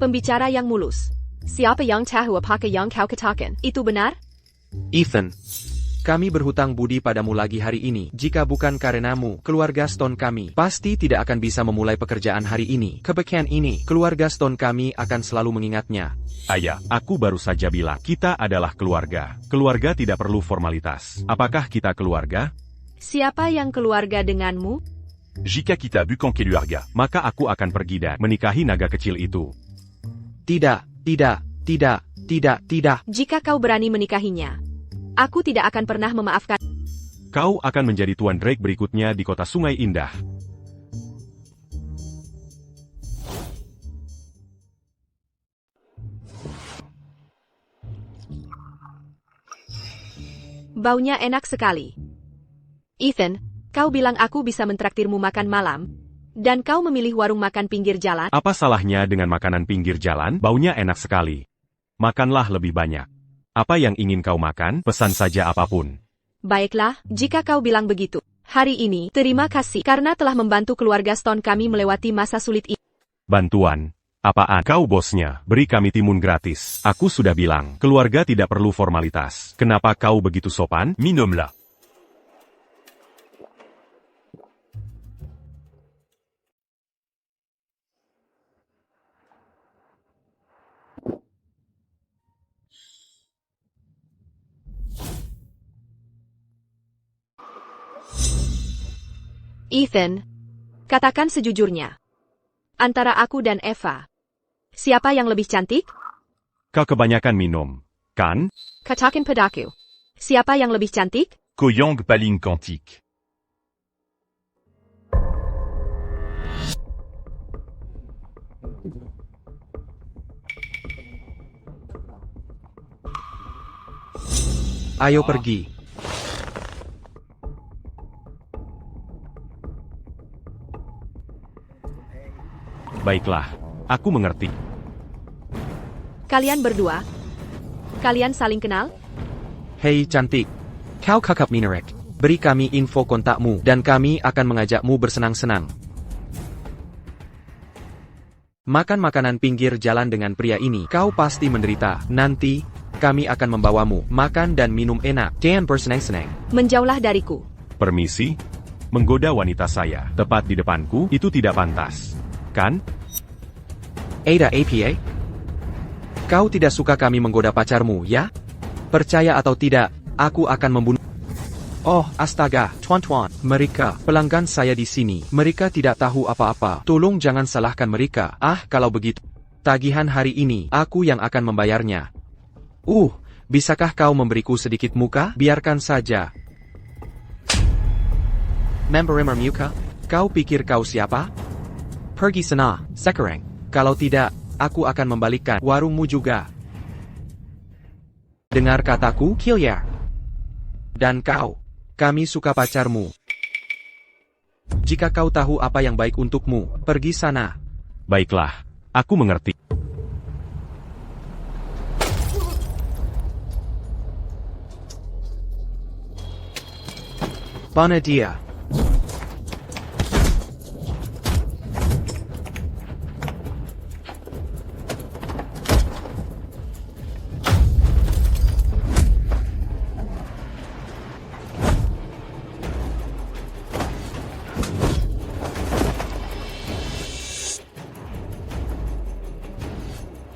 Pembicara yang mulus. Siapa yang tahu apakah yang kau katakan? Itu benar? Ethan, kami berhutang budi padamu lagi hari ini. Jika bukan karenamu, keluarga Stone kami pasti tidak akan bisa memulai pekerjaan hari ini. Kebaikan ini, keluarga Stone kami akan selalu mengingatnya. Ayah, aku baru saja bilang, kita adalah keluarga. Keluarga tidak perlu formalitas. Apakah kita keluarga? Siapa yang keluarga denganmu? Jika kita bukan keluarga. Maka aku akan pergi dan menikahi naga kecil itu. Tidak. Jika kau berani menikahinya, aku tidak akan pernah memaafkan. Kau akan menjadi Tuan Drake berikutnya di Kota Sungai Indah. Baunya enak sekali. Ethan, kau bilang aku bisa mentraktirmu makan malam, dan kau memilih warung makan pinggir jalan? Apa salahnya dengan makanan pinggir jalan? Baunya enak sekali. Makanlah lebih banyak. Apa yang ingin kau makan? Pesan saja apapun. Baiklah, jika kau bilang begitu. Hari ini, terima kasih karena telah membantu keluarga Stone kami melewati masa sulit ini. Bantuan? Apaan? Kau bosnya, beri kami timun gratis. Aku sudah bilang, keluarga tidak perlu formalitas. Kenapa kau begitu sopan? Minum-la. Ethan, katakan sejujurnya. Antara aku dan Eva, siapa yang lebih cantik? Kau kebanyakan minum, kan? Katakan padaku, siapa yang lebih cantik? Koyang paling cantik. Ayo pergi. Baiklah, aku mengerti. Kalian berdua, kalian saling kenal? Hei cantik. Kau kakak Minarek. Beri kami info kontakmu, dan kami akan mengajakmu bersenang-senang. Makan makanan pinggir jalan dengan pria ini. Kau pasti menderita. Nanti, kami akan membawamu makan dan minum enak. Dan bersenang-senang. Menjauhlah dariku. Permisi? Menggoda wanita saya, tepat di depanku, itu tidak pantas. Kan? Ada APA? Kau tidak suka kami menggoda pacarmu, ya? Percaya atau tidak, aku akan membunuh. Oh, astaga, tuan-tuan, mereka, pelanggan saya di sini. Mereka tidak tahu apa-apa. Tolong jangan salahkan mereka. Kalau begitu, tagihan hari ini, aku yang akan membayarnya. Bisakah kau memberiku sedikit muka? Biarkan saja. Memberimer muka? Kau pikir kau siapa? Pergi sana, sekarang. Kalau tidak, aku akan membalikkan warungmu juga. Dengar kataku, Kilyar. dan kau. Kami suka pacarmu. Jika kau tahu apa yang baik untukmu, pergi sana. Baiklah, aku mengerti. Mana dia?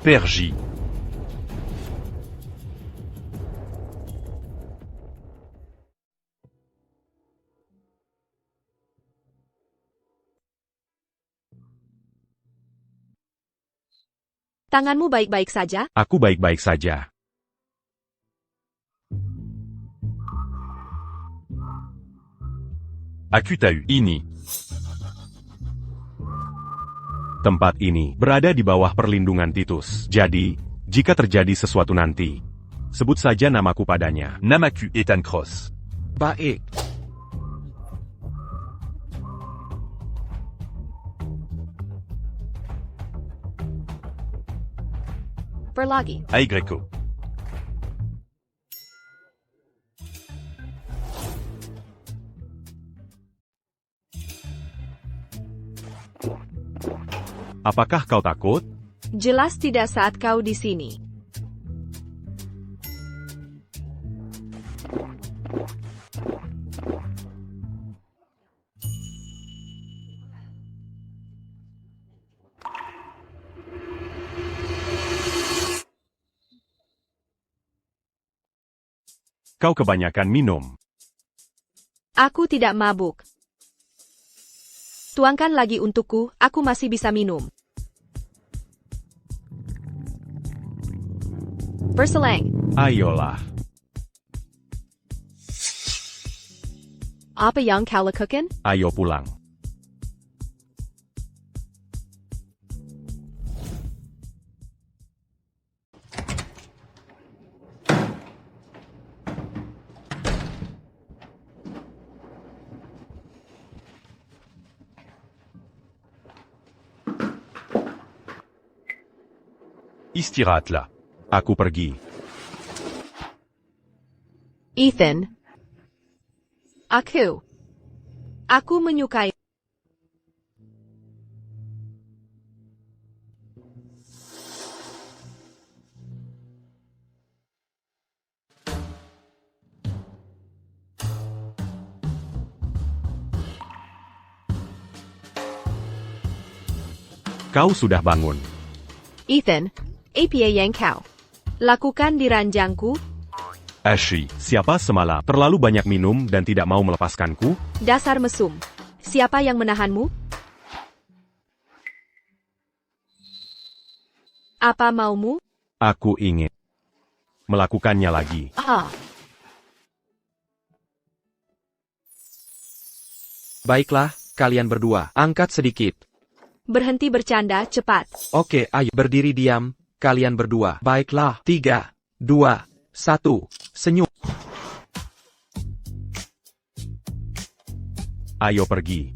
Pergy. Tanganmu baik-baik saja? Aku baik-baik saja. Akutahu. Ini. Tempat ini berada di bawah perlindungan Titus. Jadi, jika terjadi sesuatu nanti, sebut saja namaku padanya. Namaku Ethan Cross. Baik. Perlagi. Aigreco. Apakah kau takut? Jelas tidak saat kau di sini. Kau kebanyakan minum. Aku tidak mabuk. Tuangkan lagi untukku, aku masih bisa minum. Berselang. Ayolah. Apa yang kau lakukan? Ayo pulang. Istirahatlah. Aku pergi. Ethan. Aku menyukai. Kau sudah bangun. Ethan, apa yang kau lakukan di ranjangku? Ashley, siapa semalam terlalu banyak minum dan tidak mau melepaskanku? Dasar mesum. Siapa yang menahanmu? Apa maumu? Aku ingin melakukannya lagi. Baiklah, kalian berdua, angkat sedikit. Berhenti bercanda, cepat. Oke, ayo berdiri diam, kalian berdua. Baiklah, 3, 2, 1, senyum. Ayo pergi.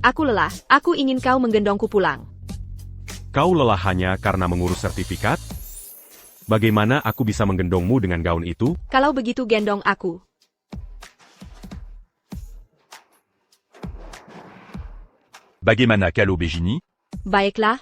Aku lelah, aku ingin kau menggendongku pulang. Kau lelah hanya karena mengurus sertifikat? Bagaimana aku bisa menggendongmu dengan gaun itu? Kalau begitu gendong aku. Bagaimana kalau begini? Baiklah,